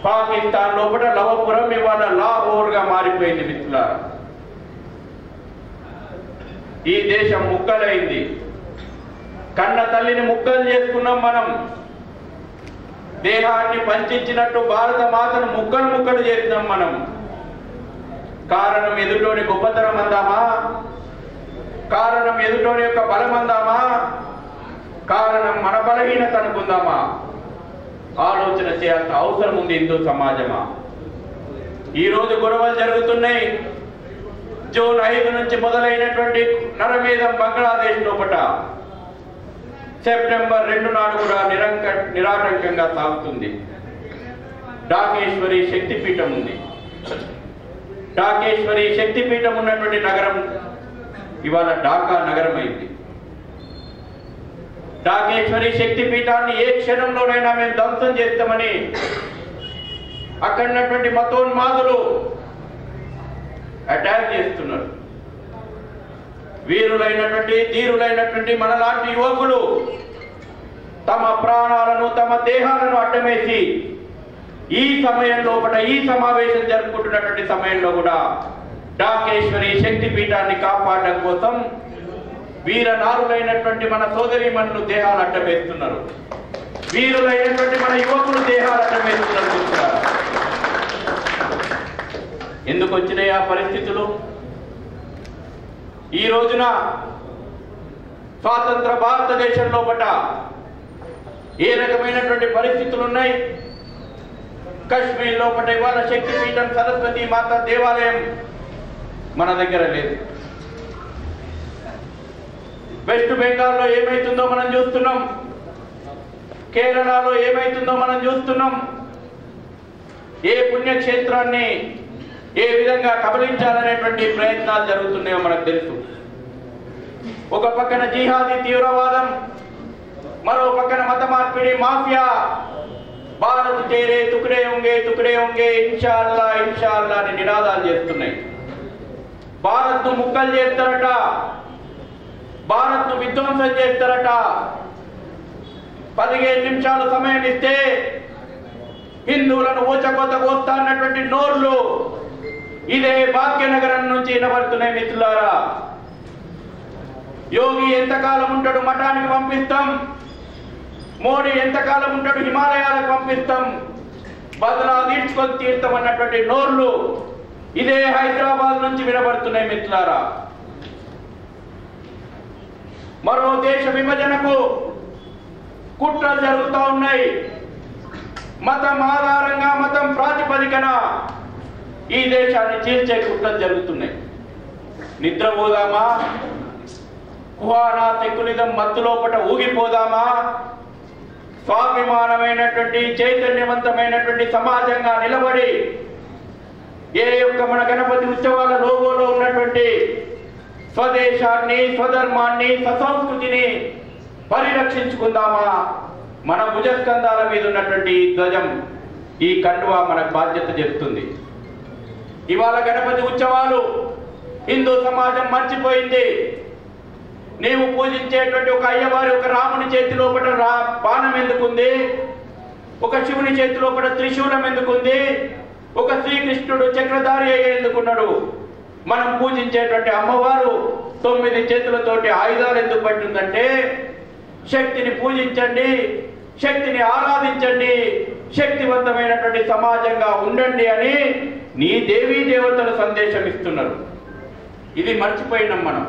పాకిస్తాన్ లోపల లవపురం ఇవాళ లాహోర్గా మారిపోయింది. మిత్రులారా, ఈ దేశం ముక్కలైంది. కన్న తల్లిని ముక్కలు చేసుకున్నాం మనం. దేహాన్ని పంచిచ్చినట్టు భారత మాతను ముక్కలు చేసినాం మనం. కారణం ఎదుటోని గొప్పతనం అందామా, కారణం ఎదుటోని యొక్క బలం అందామా, కారణం మన బలహీనత అనుకుందామా? ఆలోచన చేయాల్సిన అవసరం ఉంది హిందూ సమాజమా. ఈరోజు గొడవలు జరుగుతున్నాయి. జూన్ 5 నుంచి మొదలైనటువంటి నరమేధం బంగ్లాదేశ్ లోపట సెప్టెంబర్ 2 నాడు కూడా నిరాటంకంగా సాగుతుంది. డాకేశ్వరి శక్తిపీఠం ఉంది. డాకేశ్వరి శక్తిపీఠం ఉన్నటువంటి నగరం ఇవాళ ఢాకా నగరం అయింది. డాకేశ్వరి శక్తిపీఠాన్ని ఏ క్షణంలోనైనా మేము ధ్వంసం చేస్తామని అక్కడ ఉన్నటువంటి మతోన్మాదులు అటాక్ చేస్తున్నారు. వీరులైనటువంటి ధీరులైనటువంటి మనలాంటి యువకులు తమ ప్రాణాలను తమ దేహాలను అడ్డమేసి ఈ సమయం లోపల ఈ సమావేశం జరుపుకుంటున్నటువంటి సమయంలో కూడా డాకేశ్వరి శక్తిపీఠాన్ని కాపాడడం కోసం వీరనారులైనటువంటి మన సోదరీమణులు దేహాలు అడ్డమేస్తున్నారు. వీరులైనటువంటి మన యువకులు దేహాలు అడ్డమేస్తున్నారు. చూస్తున్నారు. ఎందుకు వచ్చినాయి ఆ పరిస్థితులు? ఈ రోజున స్వాతంత్ర భారతదేశం లోపల ఏ రకమైనటువంటి పరిస్థితులు ఉన్నాయి? కశ్మీర్ లోపల ఇవాళ శక్తిపీఠం సరస్వతి మాత దేవాలయం మన దగ్గర లేదు. వెస్ట్ బెంగాల్లో ఏమైతుందో మనం చూస్తున్నాం. కేరళలో ఏమైతుందో మనం చూస్తున్నాం. ఏ పుణ్యక్షేత్రాన్ని ఏ విధంగా కబలించాలనేటువంటి ప్రయత్నాలు జరుగుతున్నాయో మనకు తెలుసు. ఒక పక్కన జిహాదీ తీవ్రవాదం, మరో పక్కన మత మార్పిడి మాఫియా. భారత్ చేరే తుకడే ఉంగే ఇన్షాల్లా ఇన్షాల్లా అని నినాదాలు చేస్తున్నాయి. భారత్ను ముక్కలు చేస్తారట, భారత్ను విధ్వంసం చేస్తారట. 15 నిమిషాలు సమయం ఇస్తే హిందువులను ఊచకోత కోస్తా అన్నటువంటి నోర్లు ఇదే భాగ్యనగరం నుంచి వినబడుతున్నాయి. మిత్రులారా, యోగి ఎంతకాలం ఉంటాడు మఠానికి పంపిస్తాం, మోడీ ఎంతకాలం ఉంటాడు హిమాలయాలకు పంపిస్తాం, బదులా తీర్చుకొని తీర్థం అన్నటువంటి నోర్లు ఇదే హైదరాబాద్ నుంచి వినబడుతున్నాయి. మిత్రులారా, మరో దేశ విభజనకు కుట్రలు జరుగుతూ ఉన్నాయి. మతం ఆధారంగా మతం ప్రాతిపదికన ఈ దేశాన్ని చీల్చే కుట్రలు జరుగుతున్నాయి. నిద్రపోదామా? కుహానా సెక్యులిజం మత్తులోపట ఊగిపోదామా? స్వాభిమానమైనటువంటి చైతన్యవంతమైనటువంటి సమాజంగా నిలబడి ఏ యొక్క మన గణపతి ఉత్సవాల లోగోలో ఉన్నటువంటి స్వదేశాన్ని, స్వధర్మాన్ని, స్వసంస్కృతిని పరిరక్షించుకుందామా? మన భుజస్కంధాల మీద ఉన్నటువంటి ఈ ధ్వజం, ఈ కండువా మనకు బాధ్యత చెప్తుంది. ఇవాళ గణపతి ఉత్సవాలు హిందూ సమాజం మర్చిపోయింది. నీవు పూజించేటువంటి ఒక అయ్యవారి ఒక రాముని చేతి లోపల బాణం ఎందుకుంది? ఒక శివుని చేతి లోపల త్రిశూలం ఎందుకుంది? ఒక శ్రీకృష్ణుడు చక్రధారి ఎందుకున్నాడు? మనం పూజించేటువంటి అమ్మవారు 9 చేతులతోటి ఆయుధాలు ఎందుకు పట్టిందంటే శక్తిని పూజించండి, శక్తిని ఆరాధించండి, శక్తివంతమైనటువంటి సమాజంగా ఉండండి అని నీ దేవీ దేవతలు సందేశం ఇస్తున్నారు. ఇది మర్చిపోయినాం మనం.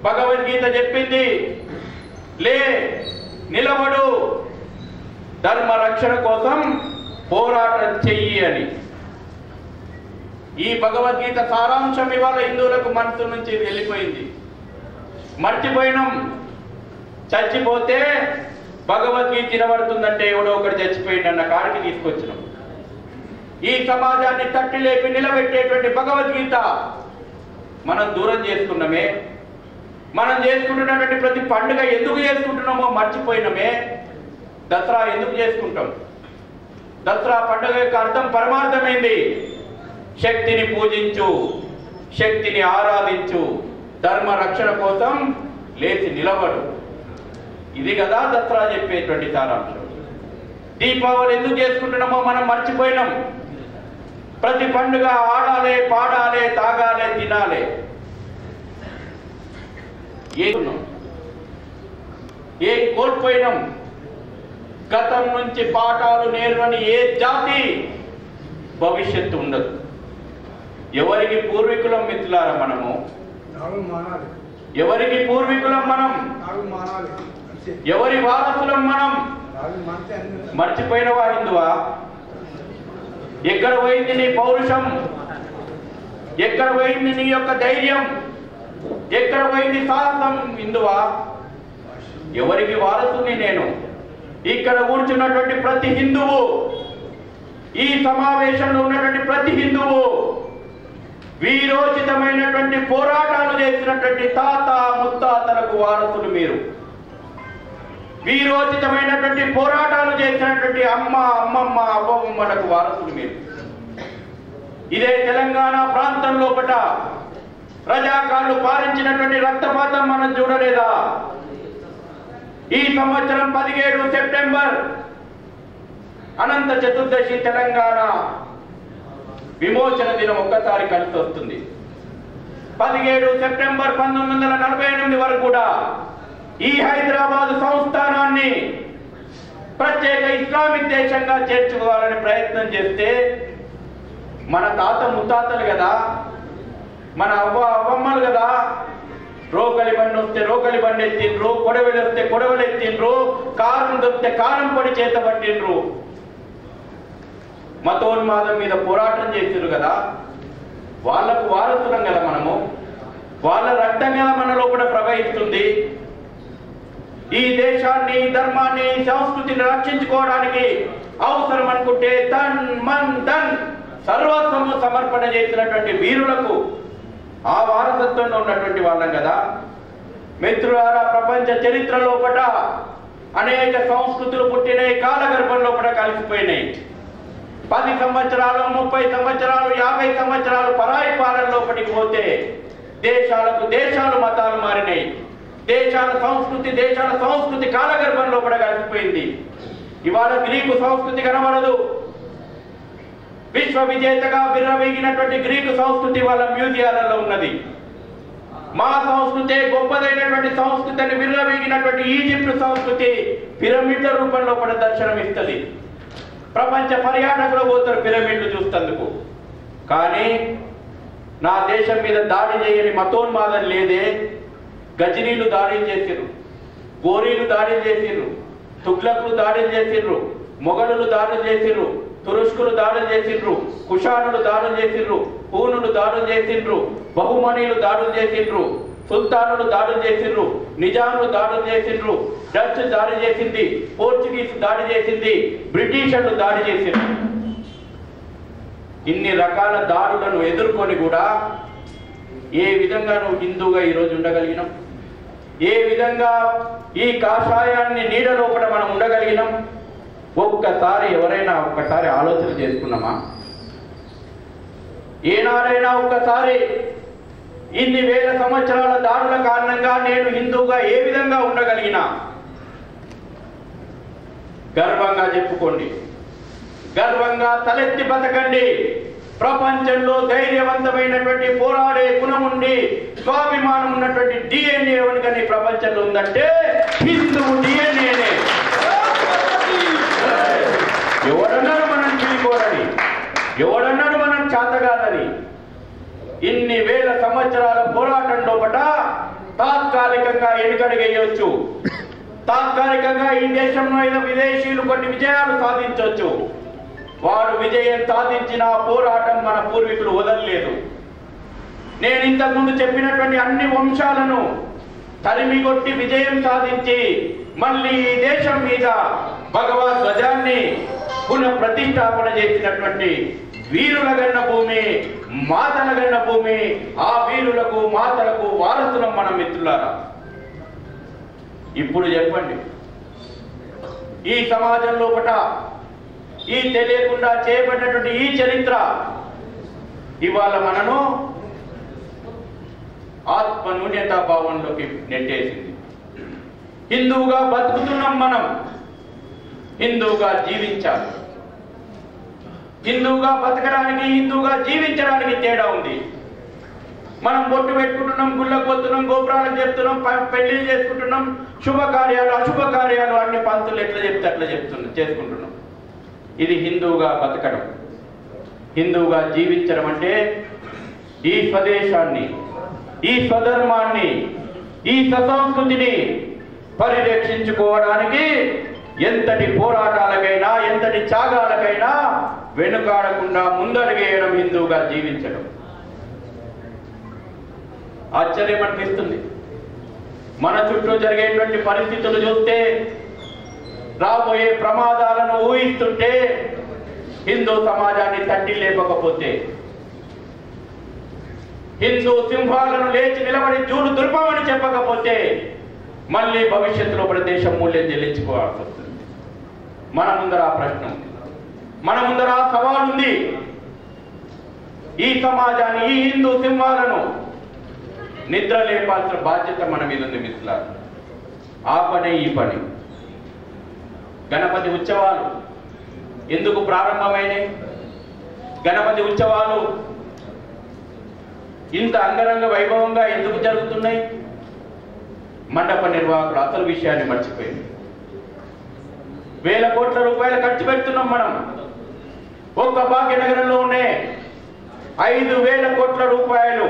భగవద్గీత చెప్పింది, లే నిలబడు, ధర్మ రక్షణ కోసం పోరాటం చెయ్యి అని. ఈ భగవద్గీత సారాంశం ఇవాళ హిందువులకు మనసు నుంచి వెళ్ళిపోయింది. మర్చిపోయినాం. చచ్చిపోతే భగవద్గీత వినబడుతుందంటే ఎవడో ఒకటి చచ్చిపోయిందన్న కాడికి తీసుకొచ్చినాం. ఈ సమాజాన్ని తట్టి లేపి నిలబెట్టేటువంటి భగవద్గీత మనం దూరం చేసుకున్నామే. మనం చేసుకుంటున్నటువంటి ప్రతి పండుగ ఎందుకు చేసుకుంటున్నామో మర్చిపోయినామే. దసరా ఎందుకు చేసుకుంటాం? దసరా పండుగ యొక్క అర్థం పరమార్థమైంది. శక్తిని పూజించు, శక్తిని ఆరాధించు, ధర్మ రక్షణ కోసం లేచి నిలబడు. ఇది కదా దసరా చెప్పేటువంటి సారాంశం. దీపావళి ఎందుకు చేసుకుంటున్నామో మనం మర్చిపోయినాం. ప్రతి పండుగ ఆడాలే, పాడాలే, తాగాలే, తినాలే. ఏ కోల్పోయినాం? గతం నుంచి పాఠాలు నేర్వని ఏ జాతి భవిష్యత్తు ఉండదు. ఎవరికి పూర్వీకులం మిత్రులారా మనము? ఎవరికి పూర్వీకులం మనం? ఎవరి వారసులం మనం? మర్చిపోయినవా హిందువా? ఎక్కడ పోయింది నీ పౌరుషం? ఎక్కడ పోయింది నీ యొక్క ధైర్యం? ఎక్కడ పోయింది సాహసం హిందువా? ఎవరికి వారసుని నేను? ఇక్కడ కూర్చున్నటువంటి ప్రతి హిందువు, ఈ సమావేశంలో ఉన్నటువంటి ప్రతి హిందువు వీరోచితమైనటువంటి పోరాటాలు చేసినటువంటి తాత ముత్తాతలకు వారసులు మీరు. వీరోచితమైనటువంటి పోరాటాలు చేసినటువంటి అమ్మ అమ్మమ్మ అవ్వమ్మలకు వారసులు మీరు. ఇదే తెలంగాణ ప్రాంతం లోపల రజాకార్లు పాలించినటువంటి రక్తపాతం మనం చూడలేదా? ఈ సంవత్సరం 17 సెప్టెంబర్ అనంత చతుర్దశి తెలంగాణ విమోచన దినం ఒక్కసారి కలిసి వస్తుంది. 17 సెప్టెంబర్ 1948 వరకు కూడా ఈ హైదరాబాద్ సంస్థానాన్ని ప్రత్యేక ఇస్లామిక్ దేశంగా చేర్చుకోవాలని ప్రయత్నం చేస్తే మన తాత ముత్తాతలు కదా, మన అవ్వమ్మలు కదా, రోకలి బండి వస్తే రోకలి బండి ఎత్తిండ్రు, కొడవలి వస్తే కొడవలు ఎత్తిండ్రు, కారం దొరికితే కారం పొడి చేత పట్టిండ్రు, మతోన్మాదం మీద పోరాటం చేసిరు కదా. వాళ్లకు వారసులం కదా మనము. వాళ్ళ రక్తం కదా మన లోపల ప్రవహిస్తుంది. ఈ దేశాన్ని, ధర్మాన్ని, సంస్కృతిని రక్షించుకోవడానికి అవసరం అనుకుంటే తన్ మన్ ధన్ సర్వస్వము సమర్పణ చేసినటువంటి వీరులకు ఆ వారసత్వంలో ఉన్నటువంటి వాళ్ళం కదా. మిత్రులారా, ప్రపంచ చరిత్ర లోపల అనేక సంస్కృతులు పుట్టినాయి, కాలగర్భం లోపల కలిసిపోయినాయి. 10 సంవత్సరాలు, 30 సంవత్సరాలు, 50 సంవత్సరాలు పరాయి పాలన లోపలికి పోతే దేశాలు మతాలు మారినాయి. దేశాల సంస్కృతి కాలగర్భం లోపల కలిసిపోయింది. ఇవాళ గ్రీకు సంస్కృతి కనబడదు. విశ్వ విజేతగా విర్రవీగినటువంటి గ్రీకు సంస్కృతి వాళ్ళ మ్యూజియాలలో ఉన్నది. మా సంస్కృతి గొప్పదైనటువంటి సంస్కృతి అని విర్రవీగినటువంటి ఈజిప్ట్ సంస్కృతి పిరమిడ్ల రూపంలో కూడా దర్శనమిస్తుంది. ప్రపంచ పర్యాటకులు పోతారు పిరమిడ్లు చూస్తందుకు. కానీ నా దేశం మీద దాడి చేయని మతోన్మాదం లేదే. గజనీలు దాడులు చేసిర్రు, గోరీలు దాడులు చేసిర్రు, తుగ్లకులు దాడులు చేసిర్రు, మొఘలులు దాడులు చేసిర్రు, తురుష్కులు దాడులు చేసిండ్రు, కుషానులు దాడులు చేసిండ్రు, పూనులు దాడులు చేసిండ్రు, బహుమనీలు దాడులు చేసిండ్రు, సుల్తానులు దాడులు చేసిండ్రు, నిజాములు దాడులు చేసిండ్రు, డచ్ దాడి చేసింది, పోర్చుగీస్ దాడి చేసింది, బ్రిటిషర్లు దాడి చేసిండ్రు. ఇన్ని రకాల దాడులను ఎదుర్కొని కూడా ఏ విధంగా నువ్వు హిందూగా ఈరోజు ఉండగలిగినాం? ఏ విధంగా ఈ కాషాయాన్ని నీడ లోపల మనం ఉండగలిగినాం? ఒక్కసారి ఎవరైనా ఒక్కసారి ఆలోచన చేసుకున్నామా? ఏనాడైనా ఒక్కసారి ఇన్ని వేల సంవత్సరాల దాడుల కారణంగా నేను హిందూగా ఏ విధంగా ఉండగలిగినా? గర్వంగా చెప్పుకోండి, గర్వంగా తలెత్తి బతకండి. ప్రపంచంలో ధైర్యవంతమైనటువంటి పోరాడే గుణం ఉండి స్వాభిమానం ఉన్నటువంటి డిఎన్ఏ కానీ ప్రపంచంలో ఉందంటే హిందువు డిఎన్ఏనే. ఎవడన్నాడు మనం చీలిపోరని? ఎవడన్నాడు మనం చేతగాదని? ఇన్ని వేల సంవత్సరాల పోరాటం లోపల తాత్కాలికంగా ఎన్నికడిగేయొచ్చు, తాత్కాలికంగా ఈ దేశంలో అయిన విదేశీయులు కొన్ని విజయాలు సాధించవచ్చు. వారు విజయం సాధించిన పోరాటం మన పూర్వీకులు వదలలేదు. నేను ఇంతకుముందు చెప్పినటువంటి అన్ని వంశాలను తరిమిగొట్టి విజయం సాధించి మళ్ళీ ఈ దేశం మీద భగవద్ ధ్వజాన్ని పునః ప్రతిష్టాపన చేసినటువంటి వీరుల గన్న భూమి, మాతల గన్న భూమి. ఆ వీరులకు మాతలకు వారసులం మనం మిత్రులారా. ఇప్పుడు చెప్పండి, ఈ సమాజం లోపల ఈ తెలియకుండా చేయబడినటువంటి ఈ చరిత్ర ఇవాళ మనను ఆత్మ న్యూన్యతా భావంలోకి నెట్టేసింది. హిందువుగా బతుకుతున్నాం మనం, హిందువుగా జీవించాలి. హిందువుగా బతకడానికి, హిందువుగా జీవించడానికి తేడా ఉంది. మనం బొట్టు పెట్టుకుంటున్నాం, గుళ్ళకు పోతున్నాం, గోపురాలకు చెప్తున్నాం, పెళ్లిళ్ళు చేసుకుంటున్నాం, శుభకార్యాలు అశుభకార్యాలు అన్ని పంతులు ఎట్లా చెప్తే అట్లా చేసుకుంటున్నాం. ఇది హిందువుగా బతకడం. హిందువుగా జీవించడం అంటే ఈ స్వదేశాన్ని, ఈ స్వధర్మాన్ని, ఈ ససంస్కృతిని పరిరక్షించుకోవడానికి ఎంతటి పోరాటాలకైనా, ఎంతటి త్యాగాలకైనా వెనుకాడకుండా ముందడుగేయడం, హిందువుగా జీవించడం. ఆశ్చర్యం అనిపిస్తుంది. మన చుట్టూ జరిగేటువంటి పరిస్థితులు చూస్తే, రాబోయే ప్రమాదాలను ఊహిస్తుంటే, హిందూ సమాజాన్ని తట్టి లేపకపోతే, హిందూ సింహాలను లేచి నిలబడి జూలు దుర్పమని చెప్పకపోతే మళ్ళీ భవిష్యత్తులో మన దేశం మూల్యం చెల్లించుకోవాల్సి వస్తుంది. మన ముందర ఆ ప్రశ్న ఉంది, మన ముందర ఆ సవాల్ ఉంది. ఈ సమాజాన్ని, ఈ హిందూ సింహాలను నిద్ర లేపాల్సిన బాధ్యత మన మీద ఉంది మిత్రులారా. ఆ పనే ఈ పని. గణపతి ఉత్సవాలు ఎందుకు ప్రారంభమైనాయి? గణపతి ఉత్సవాలు ఇంత అంగరంగ వైభవంగా ఎందుకు జరుగుతున్నాయి? మండప నిర్వాహకులు అసలు విషయాన్ని మర్చిపోయింది. వేల కోట్ల రూపాయలు ఖర్చు పెడుతున్నాం మనం. ఒక్క భాగ్యనగరంలోనే 5,000 కోట్ల రూపాయలు,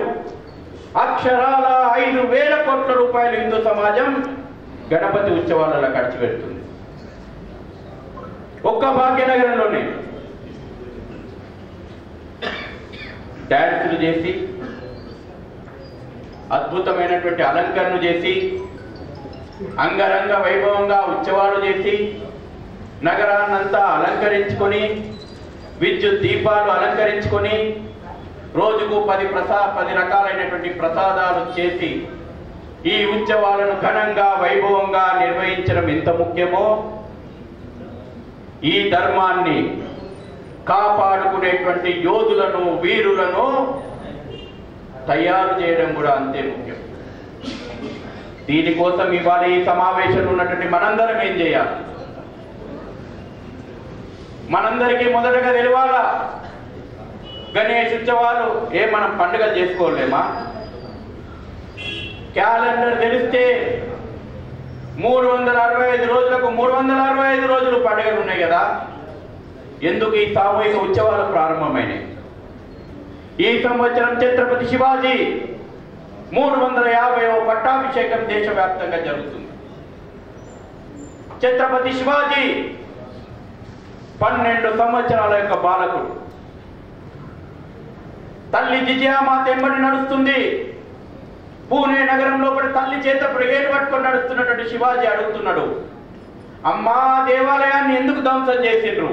అక్షరాల 5,000 కోట్ల రూపాయలు హిందూ సమాజం గణపతి ఉత్సవాలలో ఖర్చు పెడుతుంది. ఒక్క భాగ్యనగరంలోనే డాన్సులు చేసి, అద్భుతమైనటువంటి అలంకరణ చేసి, అంగరంగ వైభవంగా ఉత్సవాలు చేసి, నగరాన్నంతా అలంకరించుకొని, విద్యుత్ దీపాలు అలంకరించుకొని, రోజుకు 10 రకాలైనటువంటి ప్రసాదాలు చేసి ఈ ఉత్సవాలను ఘనంగా వైభవంగా నిర్వహించడం ఎంత ముఖ్యమో, ఈ ధర్మాన్ని కాపాడుకునేటువంటి యోధులను, వీరులను తయారు చేయడం కూడా అంతే ముఖ్యం. దీనికోసం ఇవాళ ఈ సమావేశంలో ఉన్నటువంటి మనందరం ఏం చేయాలి? మనందరికీ మొదటగా తెలియాలా, గణేష్ ఉత్సవాలు మనం పండుగలు చేసుకోలేమా? క్యాలెండర్ తెలిస్తే 365 రోజులకు 365 రోజులు పండుగలు ఉన్నాయి కదా. ఎందుకు ఈ సామూహిక ఉత్సవాలు ప్రారంభమైనాయి? ఈ సంవత్సరం ఛత్రపతి శివాజీ 350వ పట్టాభిషేకం దేశవ్యాప్తంగా జరుగుతుంది. ఛత్రపతి శివాజీ 12 సంవత్సరాల యొక్క బాలకుడు. తల్లి జిజియామాత ఎంబడి నడుస్తుంది. పూణే నగరంలో తల్లి చేత బ్రిగేడ్ పట్టుకొని నడుస్తున్నటువంటి శివాజీ అడుగుతున్నాడు, అమ్మా దేవాలయాన్ని ఎందుకు ధ్వంసం చేసిండ్రు?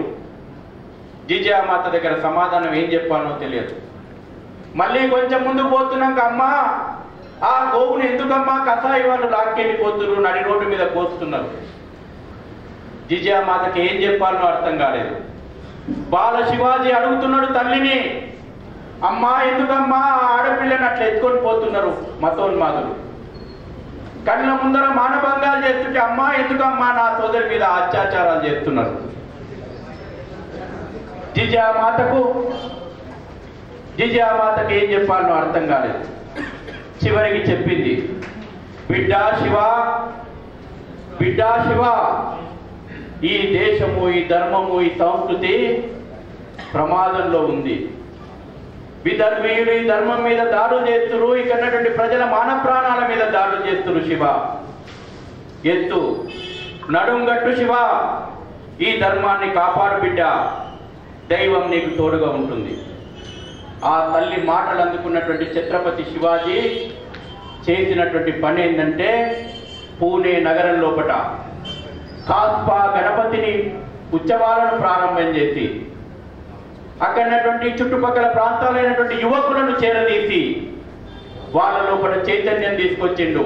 జిజియామాత దగ్గర సమాధానం ఏం చెప్పాలో తెలియదు. మళ్ళీ కొంచెం ముందుకు పోతున్నాక, అమ్మా ఆ గోవును ఎందుకమ్మా కసాయి వాళ్ళు లాక్కెళ్ళిపోతున్నారు, నడి రోడ్డు మీద కోస్తున్నారు. జిజియామాతకి ఏం చెప్పాలో అర్థం కాలేదు. బాల శివాజీ అడుగుతున్నాడు తల్లిని, అమ్మా ఎందుకమ్మా ఆడపిల్లని అట్లా ఎత్తుకొని పోతున్నారు మతోన్మాదులు? కళ్ళ ముందర మానభంగాలు చేస్తుంటే, అమ్మా ఎందుకమ్మా నా సోదరి మీద అత్యాచారాలు చేస్తున్నారు? జిజియామాతకు ఏం చెప్పాలో అర్థం కాలేదు. చివరికి చెప్పింది, బిడ్డా శివ, ఈ దేశము, ఈ ధర్మము, ఈ సంస్కృతి ప్రమాదంలో ఉంది. విధర్మీయులు ఈ ధర్మం మీద దాడులు చేస్తున్నారు, ఇక్కడ ప్రజల మాన ప్రాణాల మీద దాడులు చేస్తున్నారు. శివ ఎత్తు, నడుంగట్టు శివ, ఈ ధర్మాన్ని కాపాడు బిడ్డ, దైవం నీకు తోడుగా ఉంటుంది. ఆ తల్లి మాటలు అందుకున్నటువంటి ఛత్రపతి శివాజీ చేసినటువంటి పని ఏంటంటే, పూణే నగరం లోపల కాస్పా గణపతిని ఉత్సవాలను ప్రారంభం చేసి, అక్కడటువంటి చుట్టుపక్కల ప్రాంతాలైనటువంటి యువకులను చేరదీసి వాళ్ళ లోపల చైతన్యం తీసుకొచ్చిండు.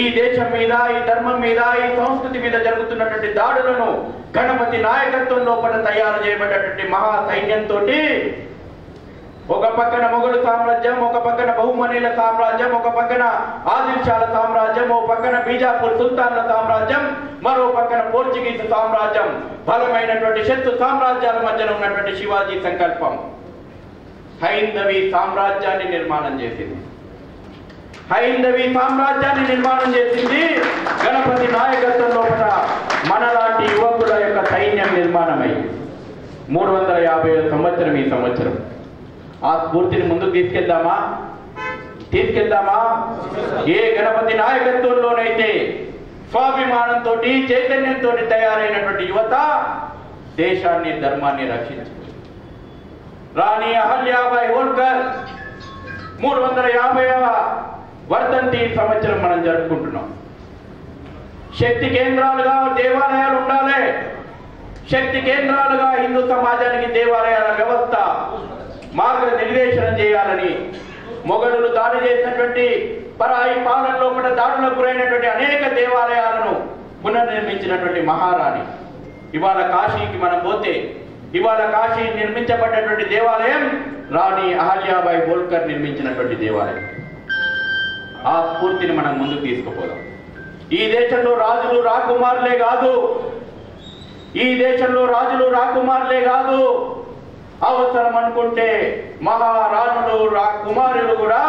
ఈ దేశం మీద, ఈ ధర్మం మీద, ఈ సంస్కృతి మీద జరుగుతున్నటువంటి దాడులను గణపతి నాయకత్వం లోపల తయారు చేయబడ్డటువంటి మహా సైన్యంతో, ఒక పక్కన మొఘలు సామ్రాజ్యం, ఒక పక్కన బహుమనీల సామ్రాజ్యం, ఒక పక్కన ఆదిల్షాల సామ్రాజ్యం, ఒక పక్కన బీజాపూర్ సుల్తాన్ల సామ్రాజ్యం, మరో పక్కన పోర్చుగీసు సామ్రాజ్యం, బలమైనటువంటి శత్రు సామ్రాజ్యాల మధ్యన ఉన్నటువంటి శివాజీ సంకల్పం హైందవీ సామ్రాజ్యాన్ని నిర్మాణం చేసింది. గణపతి నాయకత్వం లోపల మనలాంటి యువకుల యొక్క సైన్యం నిర్మాణమై 350 సంవత్సరం ఈ సంవత్సరం ఆ స్ఫూర్తిని ముందుకు తీసుకెళ్దామా? ఏ గణపతి నాయకత్వంలోనైతే స్వాభిమానంతో చైతన్యంతో తయారైనటువంటి యువత దేశాన్ని ధర్మాన్ని రక్షించింది. రాణి అహల్యాబాయి హోల్కర్ 350వ వర్ధంతి సంవత్సరం మనం జరుపుకుంటున్నాం. శక్తి కేంద్రాలుగా దేవాలయాలు ఉండాలి. శక్తి కేంద్రాలుగా హిందూ సమాజానికి దేవాలయాల వ్యవస్థ మార్గనిర్దేశనం చేయాలని మొఘలులు దాడి చేసినటువంటి పరాయి పాలనలో కూడా దాడులకు గురైనటువంటి అనేక దేవాలయాలను పునర్నిర్మించినటువంటి మహారాణి. ఇవాళ కాశీకి మనం పోతే ఇవాళ కాశీ నిర్మించబడ్డటువంటి దేవాలయం రాణి అహల్యాబాయి హోల్కర్ నిర్మించినటువంటి దేవాలయం. ఆ స్ఫూర్తిని మనం ముందుకు తీసుకుపోదాం. ఈ దేశంలో రాజులు రాకుమారులే కాదు, అవసరం అనుకుంటే మహారాజులు రాకుమారులు కూడా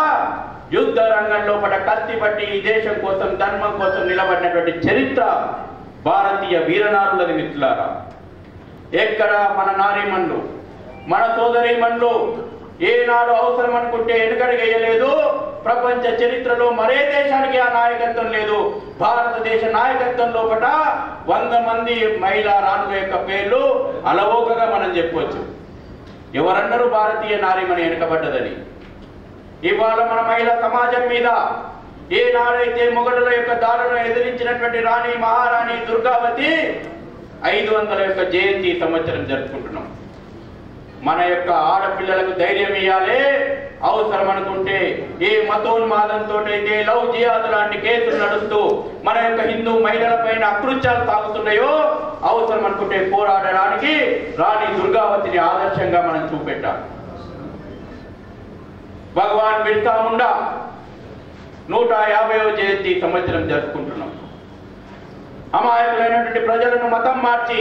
యుద్ధ రంగంలో కత్తి పట్టి ఈ దేశం కోసం ధర్మం కోసం నిలబడినటువంటి చరిత్ర భారతీయ వీరనారులది మిత్రులారా. ఎక్కడ మన నారీమణులు మన సోదరీమణులు ఏనాడు అవసరం అనుకుంటే వెనుకడుగేయలేదు. ప్రపంచ చరిత్రలో మరే దేశానికి ఆ నాయకత్వం లేదు. భారతదేశ నాయకత్వంలో 100 మంది మహిళా రాణుల యొక్క పేర్లు అలవోకగా మనం చెప్పవచ్చు. ఎవరన్నారు భారతీయ నారీమణి వెనుకబడ్డదని? ఇవాళ మన మహిళా సమాజం మీద ఏనాడైతే మొఘలుల యొక్క దాడులను ఎదిరించినటువంటి రాణి మహారాణి దుర్గావతి 500 యొక్క జయంతి సంవత్సరం జరుపుకుంటున్నాం. మన యొక్క ఆడపిల్లలకు ధైర్యం ఇవ్వాలి. అవసరం అనుకుంటే ఏ మతోన్మాదంతో అయితే లవ్ జిహాద్ లాంటి కేసులు నడుస్తూ మన యొక్క హిందూ మహిళల పైన అకృత్యాలు సాగుతున్నాయో అవసరం అనుకుంటే పోరాడడానికి రాణి దుర్గావతిని ఆదర్శంగా మనం చూపెట్టాలి. భగవాన్ బిర్సా ముండా 150వ జయంతి సంవత్సరం జరుపుకుంటున్నాం. అమాయకులైనటువంటి ప్రజలను మతం మార్చి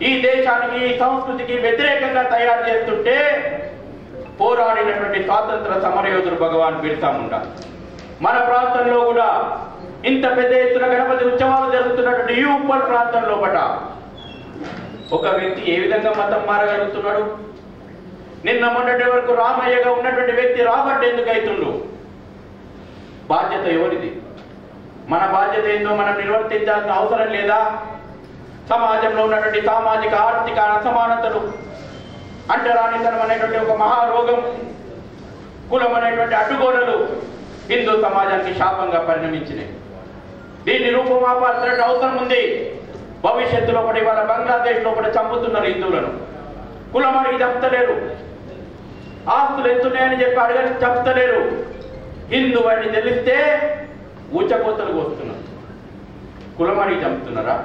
ఈ దేశానికి ఈ సంస్కృతికి వ్యతిరేకంగా తయారు చేస్తుంటే పోరాడినటువంటి స్వాతంత్ర సమరయోధుడు భగవాన్ బిర్సా ముండా. మన ప్రాంతంలో కూడా ఇంత పెద్ద ఎత్తున గణపతి ఉత్సవాలు జరుగుతున్నటువంటి ఈ ఉప్పల్ ప్రాంతంలో ఒక వ్యక్తి ఏ విధంగా మతం మారగలుగుతున్నాడు? నిన్న మొన్నటి వరకు రామయ్యగా ఉన్నటువంటి వ్యక్తి రాబట్టి ఎందుకు అవుతుండు? బాధ్యత ఎవరిది? మన బాధ్యత ఏందో మనం నిర్వర్తించాల్సిన అవసరం లేదా? సమాజంలో ఉన్నటువంటి సామాజిక ఆర్థిక అసమానతలు, అంటరానితనం అనేటువంటి ఒక మహారోగం, కులం అనేటువంటి అడ్డుగోడలు హిందూ సమాజానికి శాపంగా పరిణమించినాయి. దీన్ని రూపుమాపాల్సిన అవసరం ఉంది. భవిష్యత్తులో ఇవాళ బంగ్లాదేశ్లో చంపుతున్నారు హిందువులను. కులం అడిగి చంపుతలేరు, ఆస్తులు ఎత్తున్నాయని చెప్పి అడగని చంపుతలేరు. హిందూ అని తెలిస్తే ఊచకోతలు కోస్తున్నారు. కులం అడిగి చంపుతున్నారా?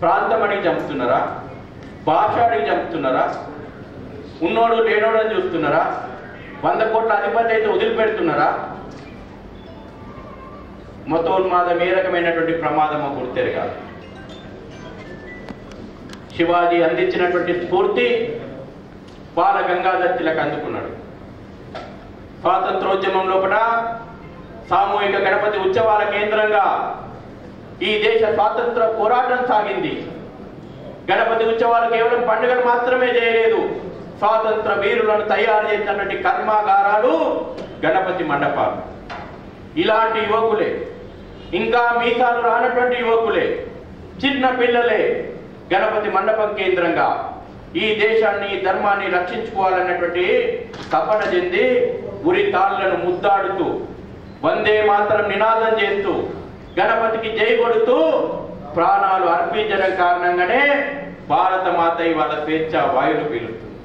ప్రాంతం అడిగి చంపుతున్నారా? భాష అడిగి చంపుతున్నారా? ఉన్నోడు లేనోడని చూస్తున్నారా? 100 కోట్ల అధిపతి అయితే వదిలిపెడుతున్నారా? మతోన్మాదం ఏ రకమైనటువంటి ప్రమాదమో గుర్తెరగాలి. శివాజీ అందించినటువంటి స్ఫూర్తి బాల గంగాధర్ తిలక్ అందుకున్నాడు. స్వాతంత్రోద్యమంలో సామూహిక గణపతి ఉత్సవాల కేంద్రంగా ఈ దేశ స్వాతంత్ర పోరాటం సాగింది. గణపతి ఉత్సవాలు కేవలం పండుగలు మాత్రమే చేయలేదు. స్వాతంత్ర వీరులను తయారు చేసినటువంటి కర్మాగారాలు గణపతి మండపాలు. ఇలాంటి యువకులే, ఇంకా మీసాలు రానటువంటి యువకులే, చిన్న పిల్లలే గణపతి మండపం కేంద్రంగా ఈ దేశాన్ని ధర్మాన్ని రక్షించుకోవాలన్నటువంటి తపన చెంది ఉరి తాళ్లను ముద్దాడుతూ వందే మాతరం నినాదం చేస్తూ గణపతికి జై కొడుతూ ప్రాణాలు అర్పించడం కారణంగానే భారత మాత ఇవాళ స్వేచ్ఛ వాయువులు పీలుస్తుంది.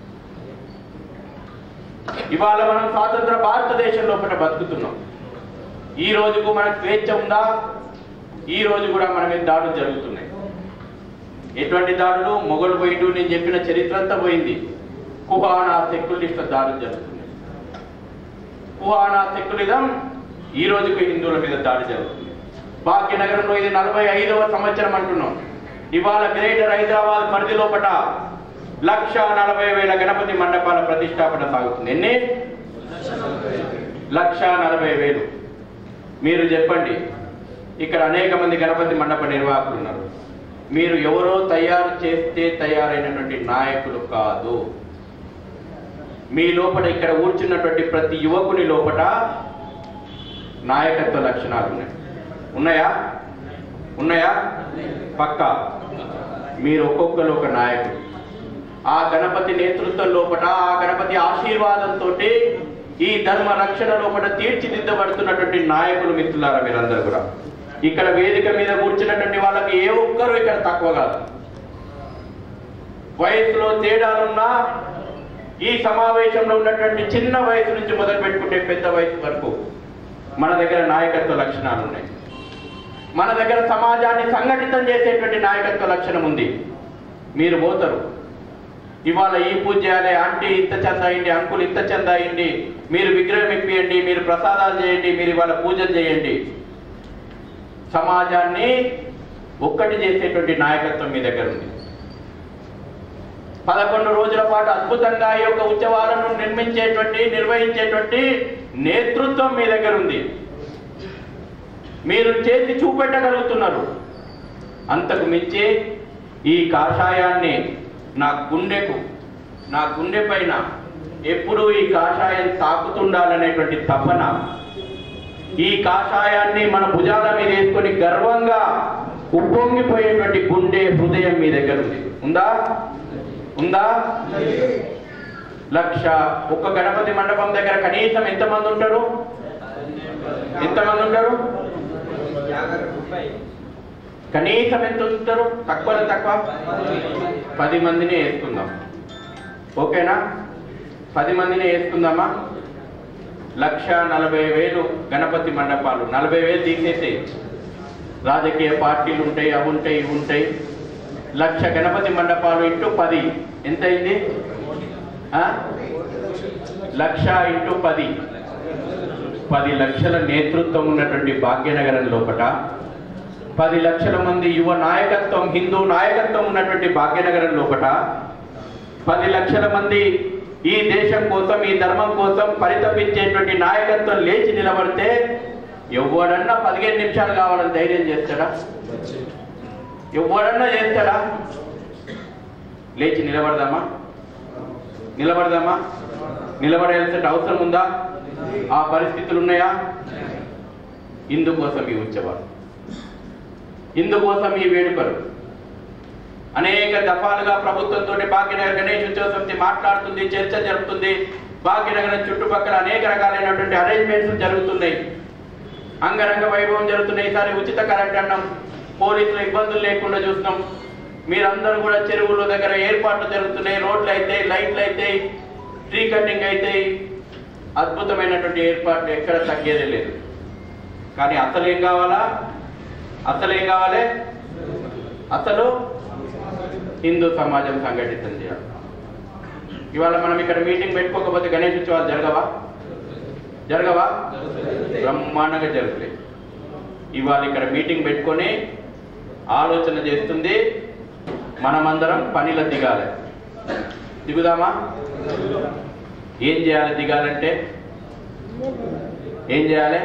ఇవాళ మనం స్వాతంత్ర భారతదేశంలో బతుకుతున్నాం. ఈ రోజుకు మనకు స్వేచ్ఛ ఉందా? ఈ రోజు కూడా మన మీద దాడులు జరుగుతున్నాయి. ఎటువంటి దాడులు? మొఘలు పోయిండు, నేను చెప్పిన చరిత్ర అంతా పోయింది. కుహానా సెక్యులరిస్ట్ దాడులు జరుగుతున్నాయి. కుహానా సెక్యులరిజం ఈ రోజుకు హిందువుల మీద దాడి జరుగుతుంది. భాగ్యనగరంలో ఇది 45వ సంవత్సరం అంటున్నాం. ఇవాళ గ్రేటర్ హైదరాబాద్ పరిధిలో 1,40,000 గణపతి మండపాల ప్రతిష్టాపన సాగుతుంది. ఎన్ని? 1,40,000. మీరు చెప్పండి, ఇక్కడ అనేక మంది గణపతి మండప నిర్వాహకులు ఉన్నారు. మీరు ఎవరో తయారు చేస్తే తయారైనటువంటి నాయకులు కాదు. మీ లోపల ఇక్కడ కూర్చున్నటువంటి ప్రతి యువకుని లోపల నాయకత్వ లక్షణాలు ఉన్నాయా? ఉన్నాయా? పక్కా. మీరు ఒక్కొక్కరు ఒక నాయకుడు. ఆ గణపతి నేతృత్వం లోపల, ఆ గణపతి ఆశీర్వాదంతో ఈ ధర్మ రక్షణ లోపల తీర్చిదిద్దబడుతున్నటువంటి నాయకులు మిత్రులారా మీరందరూ కూడా. ఇక్కడ వేదిక మీద కూర్చున్నటువంటి వాళ్ళకి ఏ ఒక్కరు ఇక్కడ తక్కువ కాదు. వయసులో తేడాలున్నా ఈ సమావేశంలో ఉన్నటువంటి చిన్న వయసు నుంచి మొదలు పెట్టుకుంటే పెద్ద వయసు వరకు మన దగ్గర నాయకత్వ లక్షణాలు ఉన్నాయి. మన దగ్గర సమాజాన్ని సంఘటితం చేసేటువంటి నాయకత్వ లక్షణం ఉంది. మీరు పోతారు, ఇవాళ ఈ పూజ చేయాలి, ఆంటీ ఇంత చంద అయ్యండి, అంకుల్ ఇంత చంద అయ్యండి, మీరు విగ్రహం ఇప్పియండి, మీరు ప్రసాదాలు చేయండి, మీరు ఇవాళ పూజలు చేయండి. సమాజాన్ని ఒక్కటి చేసేటువంటి నాయకత్వం మీ దగ్గర ఉంది. 11 రోజుల పాటు అద్భుతంగా ఈ యొక్క ఉత్సవాలను నిర్వహించేటువంటి నేతృత్వం మీ దగ్గర ఉంది. మీరు చేసి చూపెట్టగలుగుతున్నారు. అంతకు మించి ఈ కాషాయాన్ని నా గుండె పైన ఎప్పుడూ ఈ కాషాయం తాకుతుండాలనేటువంటి తపన, ఈ కాషాయాన్ని మన భుజాల మీద వేసుకొని గర్వంగా ఉప్పొంగిపోయేటువంటి హృదయం మీ దగ్గర ఉంది. ఉందా? లక్ష. ఒక్క గణపతి మండపం దగ్గర కనీసం ఎంతమంది ఉంటారు? కనీసం ఎంత ఉంటారు? తక్కువ 10 మందిని వేసుకుందాం. ఓకేనా? 10 మందిని వేసుకుందామా? 1,40,000 గణపతి మండపాలు. 40,000 తీసేసి రాజకీయ పార్టీలు ఉంటాయి, అవి ఉంటాయి, ఇవి ఉంటాయి. 1,00,000 గణపతి మండపాలు ఇంటూ 10 ఎంత అయింది? 1,00,000 ఇంటూ 10 10 లక్షల నేతృత్వం ఉన్నటువంటి భాగ్యనగరం లోపల 10 లక్షల మంది యువ నాయకత్వం, హిందూ నాయకత్వం ఉన్నటువంటి భాగ్యనగరం లోపల 10 లక్షల మంది ఈ దేశం కోసం, ఈ ధర్మం కోసం పరితపించేటువంటి నాయకత్వం లేచి నిలబడితే ఎవడన్నా 15 నిమిషాలు కావాలని ధైర్యం చేస్తాడా? ఎవడన్నా చేస్తాడా? లేచి నిలబడదామా? నిలబడాల్సిన అవసరం ఉందా? ఆ పరిస్థితులు ఉన్నాయా? ఇందుకోసం ఈ ఉత్సవాలు, ఇందుకోసం ఈ వేడుకలు. అనేక దఫాలుగా ప్రభుత్వంతో భాగ్యనగర్ గణేష్ ఉత్సవ సమితి మాట్లాడుతుంది, చర్చ జరుపుతుంది. భాగ్యనగరం చుట్టుపక్కల అనేక రకాలైనటువంటి అరేంజ్మెంట్స్ జరుగుతున్నాయి, అంగరంగ వైభవం జరుగుతున్నాయి. ఈసారి ఉచిత కరెంట్ అన్నం, పోలీసుల ఇబ్బందులు లేకుండా చూస్తున్నాం. మీరందరూ కూడా చెరువుల దగ్గర ఏర్పాట్లు జరుగుతున్నాయి, రోడ్లు అయితే, లైట్లు అయితే, ట్రీ కటింగ్ అయితే, అద్భుతమైనటువంటి ఏర్పాట్లు, ఎక్కడ తగ్గేదే లేదు. కానీ అసలేం కావాలి? అసలు హిందూ సమాజం సంఘటితం చేయాలి. ఇవాళ మనం ఇక్కడ మీటింగ్ పెట్టుకోకపోతే గణేష్ ఉత్సవాలు జరగవా? బ్రహ్మాండంగా జరుగుతాయి. ఇవాళ ఇక్కడ మీటింగ్ పెట్టుకొని ఆలోచన చేస్తుంది, మనమందరం పనిలో దిగుదామా? ఏం చేయాలి? దిగాలంటే ఏం చేయాలి?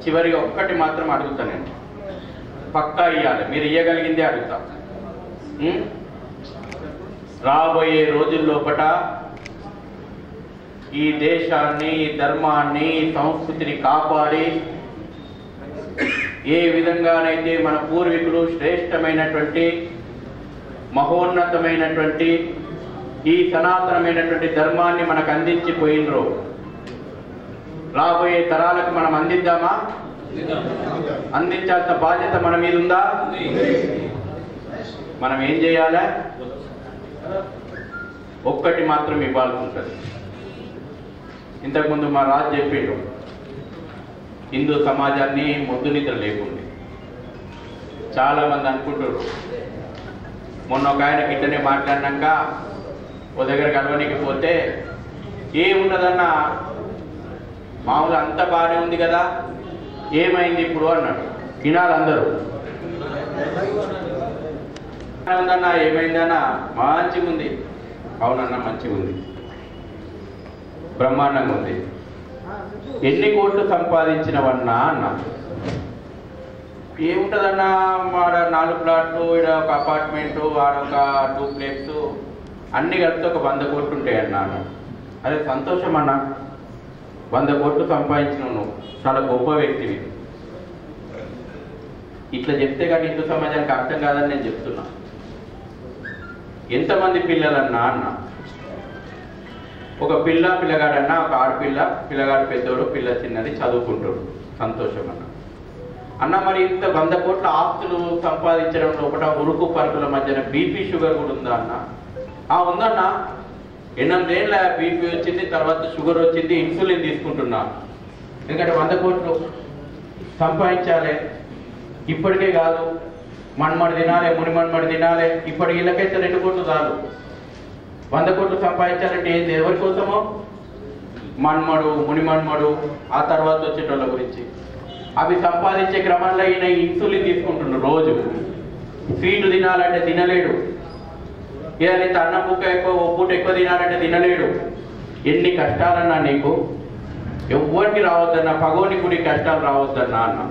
చివరిగా ఒక్కటి మాత్రం అడుగుతా, నేను పక్కా ఇవ్వాలి. మీరు ఇవ్వగలిగిందే అడుగుతా. రాబోయే రోజుల్లోపట ఈ దేశాన్ని, ధర్మాన్ని, సంస్కృతిని కాపాడి ఏ విధంగానైతే మన పూర్వీకులు శ్రేష్టమైనటువంటి, మహోన్నతమైనటువంటి ఈ సనాతనమైనటువంటి ధర్మాన్ని మనకు అందించిపోయినరో, రాబోయే తరాలకు మనం అందిద్దామా? అందించాల్సిన బాధ్యత మన మీద ఉందా? మనం ఏం చేయాలి? ఒక్కటి మాత్రం ఇవ్వాల్సి ఉంటుంది. ఇంతకుముందు మా రాజు చెప్పిండు, హిందూ సమాజాన్ని మొద్దు నిద్ర లేకుంది. చాలా మంది అనుకుంటారు. మొన్న ఒక ఆయన గిట్టనే మాట్లాడినాక ఓ దగ్గర కలవనికి పోతే, ఏమున్నదన్న మామూలు అంతా బాగానే ఉంది కదా, ఏమైంది ఇప్పుడు అన్నాడు. వినాలి అందరూ. ఉందన్నా, ఏమైందన్నా? మంచిగా ఉంది. అవునన్నా, మంచిగా ఉంది, బ్రహ్మాండంగా ఉంది. ఎన్ని కోట్లు సంపాదించినవన్నా అన్నా? ఏముంటుందన్నా, ఆడ 4 ప్లాట్లు, ఈడ ఒక అపార్ట్మెంటు, ఆడొక 2 ప్లేట్స్, అన్ని కలిపితే ఒక 100 కోట్లు ఉంటాయన్నా అన్నాడు. అదే సంతోషం అన్న, 100 కోట్లు సంపాదించిన నువ్వు చాలా గొప్ప వ్యక్తివి. ఇట్లా చెప్తే కానీ హిందూ సమాజానికి అర్థం కాదని నేను చెప్తున్నా. ఎంతమంది పిల్లలన్నా అన్న, ఒక పిల్లగాడన్నా, ఒక ఆడపిల్ల, పిల్లగాడు పెద్దోడు, పిల్ల చిన్నది చదువుకుంటాడు, సంతోషం అన్న. అన్న మరి ఇంత 100 కోట్ల ఆస్తులు సంపాదించడం లోపల ఉరుకు పరుగుల మధ్యన బీపీ షుగర్ కూడా ఉందా అన్న? ఉందన్నా, 8 ఏళ్ళ బీపీ వచ్చింది, తర్వాత షుగర్ వచ్చింది, ఇన్సులిన్ తీసుకుంటున్నా. ఎందుకంటే 100 కోట్లు సంపాదించాలి, ఇప్పటికే కాదు, మన్మడి తినాలి, మునిమన్మడి తినాలి. ఇప్పటికి ఇళ్ళకైతే 2 కోట్లు చాలు. 100 కోట్లు సంపాదించాలంటే ఏంది? ఎవరి కోసమో? మన్మడు, మునిమన్మడు, ఆ తర్వాత వచ్చేటోళ్ళ గురించి. అవి సంపాదించే క్రమంలో ఈయన ఇన్సులిన్ తీసుకుంటున్నాడు రోజు. స్వీట్ తినాలంటే తినలేడు, ఏదైతే అన్నం పూట ఎక్కువ, ఓ పూట ఎక్కువ తినాలంటే తినలేడు. ఎన్ని కష్టాలన్నా నీకు, ఎవ్వరికి రావద్దన్నా, పగోని గుడి కష్టాలు రావద్దన్నా అన్న.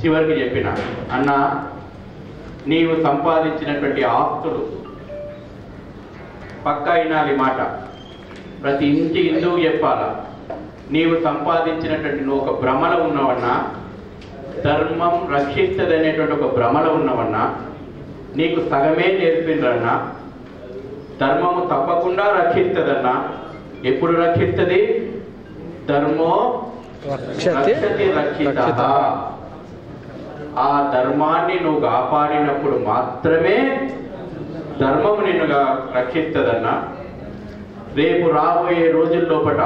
చివరికి చెప్పిన, అన్న నీవు సంపాదించినటువంటి ఆస్తులు పక్కా వినాలి మాట, ప్రతి ఇంటి హిందువు చెప్పాలా. నీవు సంపాదించినటువంటి నువ్వు ఒక భ్రమలో ఉన్నవన్నా, ధర్మం రక్షిస్తుంది అనేటువంటి ఒక భ్రమలో ఉన్నవన్నా, నీకు సగమే నేర్పిండ్రన్నా. ధర్మము తప్పకుండా రక్షిస్తుందన్నా. ఎప్పుడు రక్షిస్తుంది? ధర్మో రక్షతి రక్షిత. ఆ ధర్మాన్ని నువ్వు కాపాడినప్పుడు మాత్రమే ధర్మము నిన్ను రక్షిస్తుందన్నా. రేపు రాబోయే రోజుల్లోపట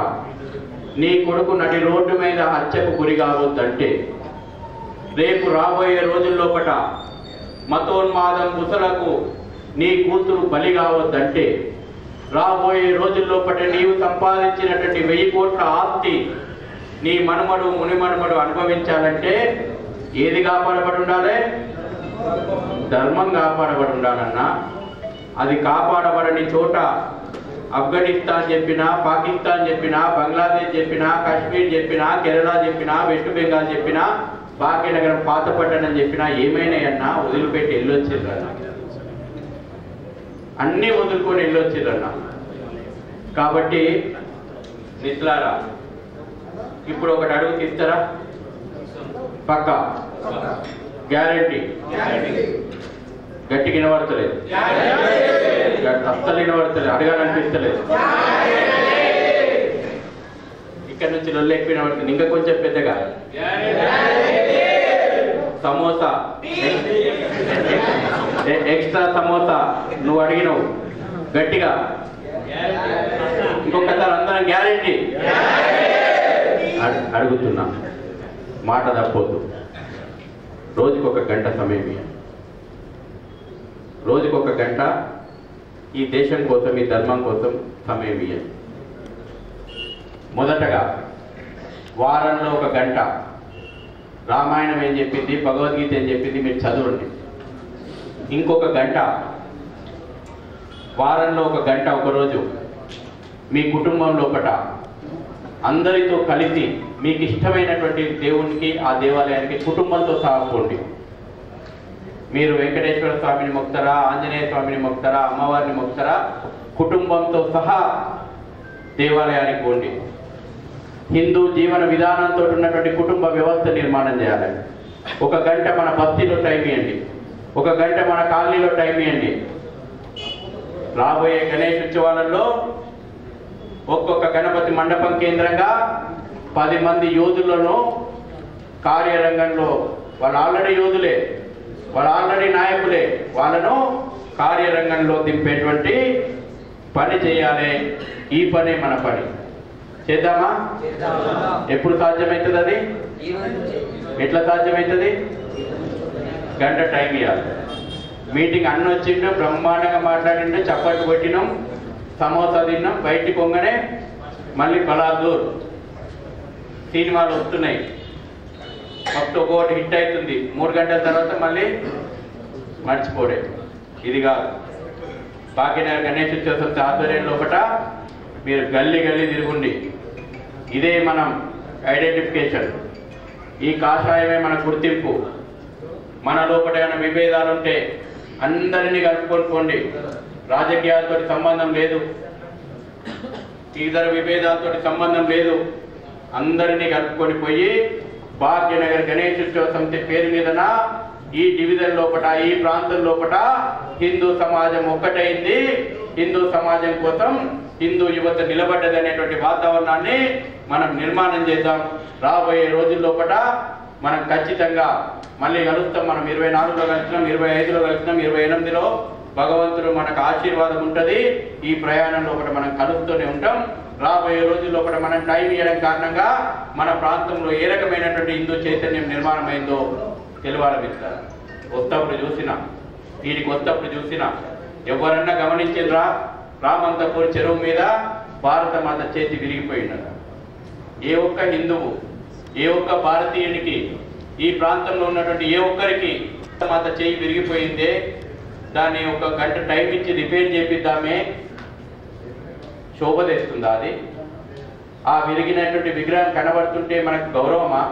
నీ కొడుకు నడి రోడ్డు మీద హత్యకు గురి కావద్దంటే, రేపు రాబోయే రోజుల్లోపట మతోన్మాదం ముసలకు నీ కూతురు బలి కావద్దంటే, రాబోయే రోజుల్లోపట నీవు సంపాదించినటువంటి 1000 కోట్ల ఆస్తి నీ మనుమడు మునిమనుమడు అనుభవించాలంటే ఏది కాపాడబడి ఉండాలి? ధర్మం కాపాడబడి ఉండాలన్నా. అది కాపాడబడని చోట ఆఫ్ఘనిస్తాన్ చెప్పినా, పాకిస్తాన్ చెప్పినా, బంగ్లాదేశ్ చెప్పినా, కాశ్మీర్ చెప్పినా, కేరళ చెప్పినా, వెస్ట్ బెంగాల్ చెప్పినా, భాగ్యనగరం పాతపట్టణం చెప్పినా ఏమైనాయన్నా వదిలిపెట్టి వెళ్ళొచ్చిర్రన్నా. అన్నీ వదులుకొని వెళ్ళొచ్చిర్రన్నా. కాబట్టి మిత్రులారా, ఇప్పుడు ఒకటి అడుగు తీస్తారా? పక్కా గ్యారంటీ. గట్టిగా వినబడతలేదు, అస్సలు వినబడతలేదు, అడగాలనిపిస్తలేదు. ఇక్కడ నుంచి లొల్లు ఎక్కువ వినబడుతుంది, ఇంకా కొంచెం పెద్దగా. సమోసా, ఎక్స్ట్రా సమోసా నువ్వు అడిగినవు గట్టిగా. ఇంకొకసారి అందరం గ్యారంటీ అడుగుతున్నా, మాట తప్పొద్దు. రోజుకొక గంట సమయం ఇవ్వండి, రోజుకొక గంట ఈ దేశం కోసం, ఈ ధర్మం కోసం సమయం ఇవ్వండి. మొదటగా వారంలో ఒక గంట రామాయణం ఏం చెప్పింది, భగవద్గీత ఏం చెప్పింది మీరు చదవండి. ఇంకొక గంట, వారంలో ఒక గంట, ఒకరోజు మీ కుటుంబం లోపల అందరితో కలిసి మీకు ఇష్టమైనటువంటి దేవునికి, ఆ దేవాలయానికి కుటుంబంతో సాగిపోండి. మీరు వెంకటేశ్వర స్వామిని మొక్కుతారా, ఆంజనేయ స్వామిని మొక్కుతారా, అమ్మవారిని మొక్కుతారా, కుటుంబంతో సహా దేవాలయానికి పోండి. హిందూ జీవన విధానంతో ఉన్నటువంటి కుటుంబ వ్యవస్థ నిర్మాణం చేయాలి. ఒక గంట మన బస్తీలో టైం ఇవ్వండి, ఒక గంట మన కాలనీలో టైం ఇవ్వండి. రాబోయే గణేష్ ఉత్సవాలలో ఒక్కొక్క గణపతి మండపం కేంద్రంగా 10 మంది యోధులను కార్యరంగంలో, వాళ్ళు ఆల్రెడీ యోధులే, వాళ్ళు ఆల్రెడీ నాయకులే, వాళ్ళను కార్యరంగంలో దింపేటువంటి పని చేయాలి. ఈ పనే మన పని. చేద్దామా? ఎప్పుడు సాధ్యమవుతుంది? అది ఎట్లా సాధ్యమవుతుంది? గంట టైం ఇవ్వాలి. మీటింగ్ అన్న వచ్చిండు, బ్రహ్మాండంగా మాట్లాడిండు, చప్పట్లు కొట్టినాం, సమోసా తిన్నాం, బయటికి పొంగనే మళ్ళీ బలాదూర్ సినిమాలు వస్తున్నాయి, ఫస్ట్ ఒక్కొక్కటి హిట్ అవుతుంది, 3 గంటల తర్వాత మళ్ళీ మర్చిపోడే. ఇది కాదు. భాగ్యనగర్ గణేష్ ఉత్సవం ఆధ్వర్యం లోపల మీరు గల్లీ గల్లీ తిరుగుండి. ఇదే మనం ఐడెంటిఫికేషన్, ఈ కాషాయమే మన గుర్తింపు. మన లోపల ఏమైనా విభేదాలు ఉంటే అందరినీ కలుపుకొని పోండి. రాజకీయాలతో సంబంధం లేదు, ఇతర విభేదాలతో సంబంధం లేదు. అందరినీ కలుపుకొని పోయి భాగ్యనగర్ గణేశోత్సవ సమితి పేరు మీదన ఈ డివిజన్ లోపట, ఈ ప్రాంతం లోపట హిందూ సమాజం ఒక్కటైంది, హిందూ సమాజం కోసం హిందూ యువత నిలబడ్డది అనేటువంటి వాతావరణాన్ని మనం నిర్మాణం చేద్దాం. రాబోయే రోజుల లోపట మనం ఖచ్చితంగా మళ్ళీ కలుస్తాం. మనం 24లో కలిసినాం, 25లో కలిసినాం, 28లో భగవంతుడు మనకు ఆశీర్వాదం ఉంటుంది. ఈ ప్రయాణంలో ఒకటి మనం కలుస్తూనే ఉంటాం. రాబోయే రోజుల్లో ఒకటి మనం టైం ఇవ్వడం కారణంగా మన ప్రాంతంలో ఏ రకమైనటువంటి హిందూ చైతన్యం నిర్మాణమైందో తెలియాలనిపిస్తారు. వస్తప్పుడు చూసినా, వీడికి వస్తప్పుడు చూసినా ఎవరన్నా గమనించిండ్రా? రామంతపూర్ చెరువు మీద భారత మాత చేతి విరిగిపోయినట. ఏ ఒక్క హిందువు, ఏ ఒక్క భారతీయునికి, ఈ ప్రాంతంలో ఉన్నటువంటి ఏ ఒక్కరికి మాత చేయి విరిగిపోయిందే దాన్ని ఒక గంట టైం ఇచ్చి రిపేర్ చేపిద్దామే, శోభ తెస్తుందా? అది ఆ విరిగినటువంటి విగ్రహం కనబడుతుంటే మనకు గౌరవమా?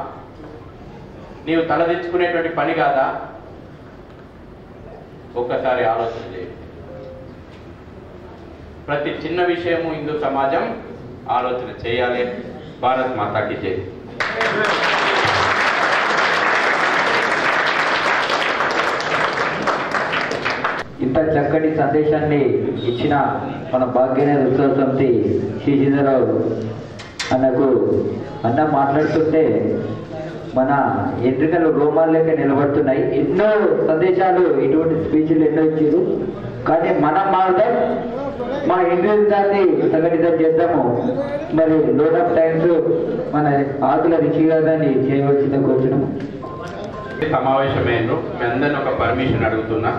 నీవు తలదించుకునేటువంటి పని కాదా? ఒక్కసారి ఆలోచన చేయి. ప్రతి చిన్న విషయము హిందూ సమాజం ఆలోచన చేయాలి. భారత్ మాతాకి జై. ఇంత చక్కటి సందేశాన్ని ఇచ్చిన మన భాగ్యనగర్ ఉత్సవ సమితి శ్రీధరరావు అన్న మాట్లాడుతుంటే మన ఎంట్రికలు రోమాల లెక్క నిలబడుతున్నాయి. ఎన్నో సందేశాలు, ఇటువంటి స్పీచ్లు ఎన్నో ఇచ్చారు. కానీ మనం మాత్రం మా హిందూయిజాన్ని సంఘటితం చేద్దాము. మరి లోడ్ ఆఫ్ టైమ్స్ మన ఆకుల రిషి గారిని చేయవలసిందే కోరుతున్నాము. సమావేశమైనరు. మీ అందరిని ఒక పర్మిషన్ అడుగుతున్నా,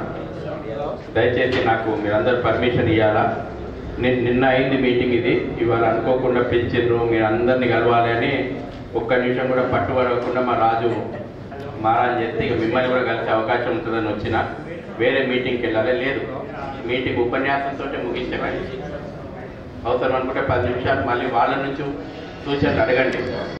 దయచేసి నాకు మీరందరూ పర్మిషన్ ఇవ్వాలా. నిన్న అయింది మీటింగ్, ఇది ఇవాళ అనుకోకుండా పిలిచిండ్రు, మీరు అందరినీ కలవాలి అని ఒక్క నిమిషం కూడా పట్టుబడకుండా మా రాజు మారాన్ చేస్తే ఇక మిమ్మల్ని కూడా కలిసే అవకాశం ఉంటుందని వచ్చిన. వేరే మీటింగ్కి వెళ్ళాలి. లేదు, మీటింగ్ ఉపన్యాసంతో ముగించకండి. అవసరం అనుకుంటే 10 నిమిషాలు మళ్ళీ వాళ్ళ నుంచి సూచనలు అడగండి.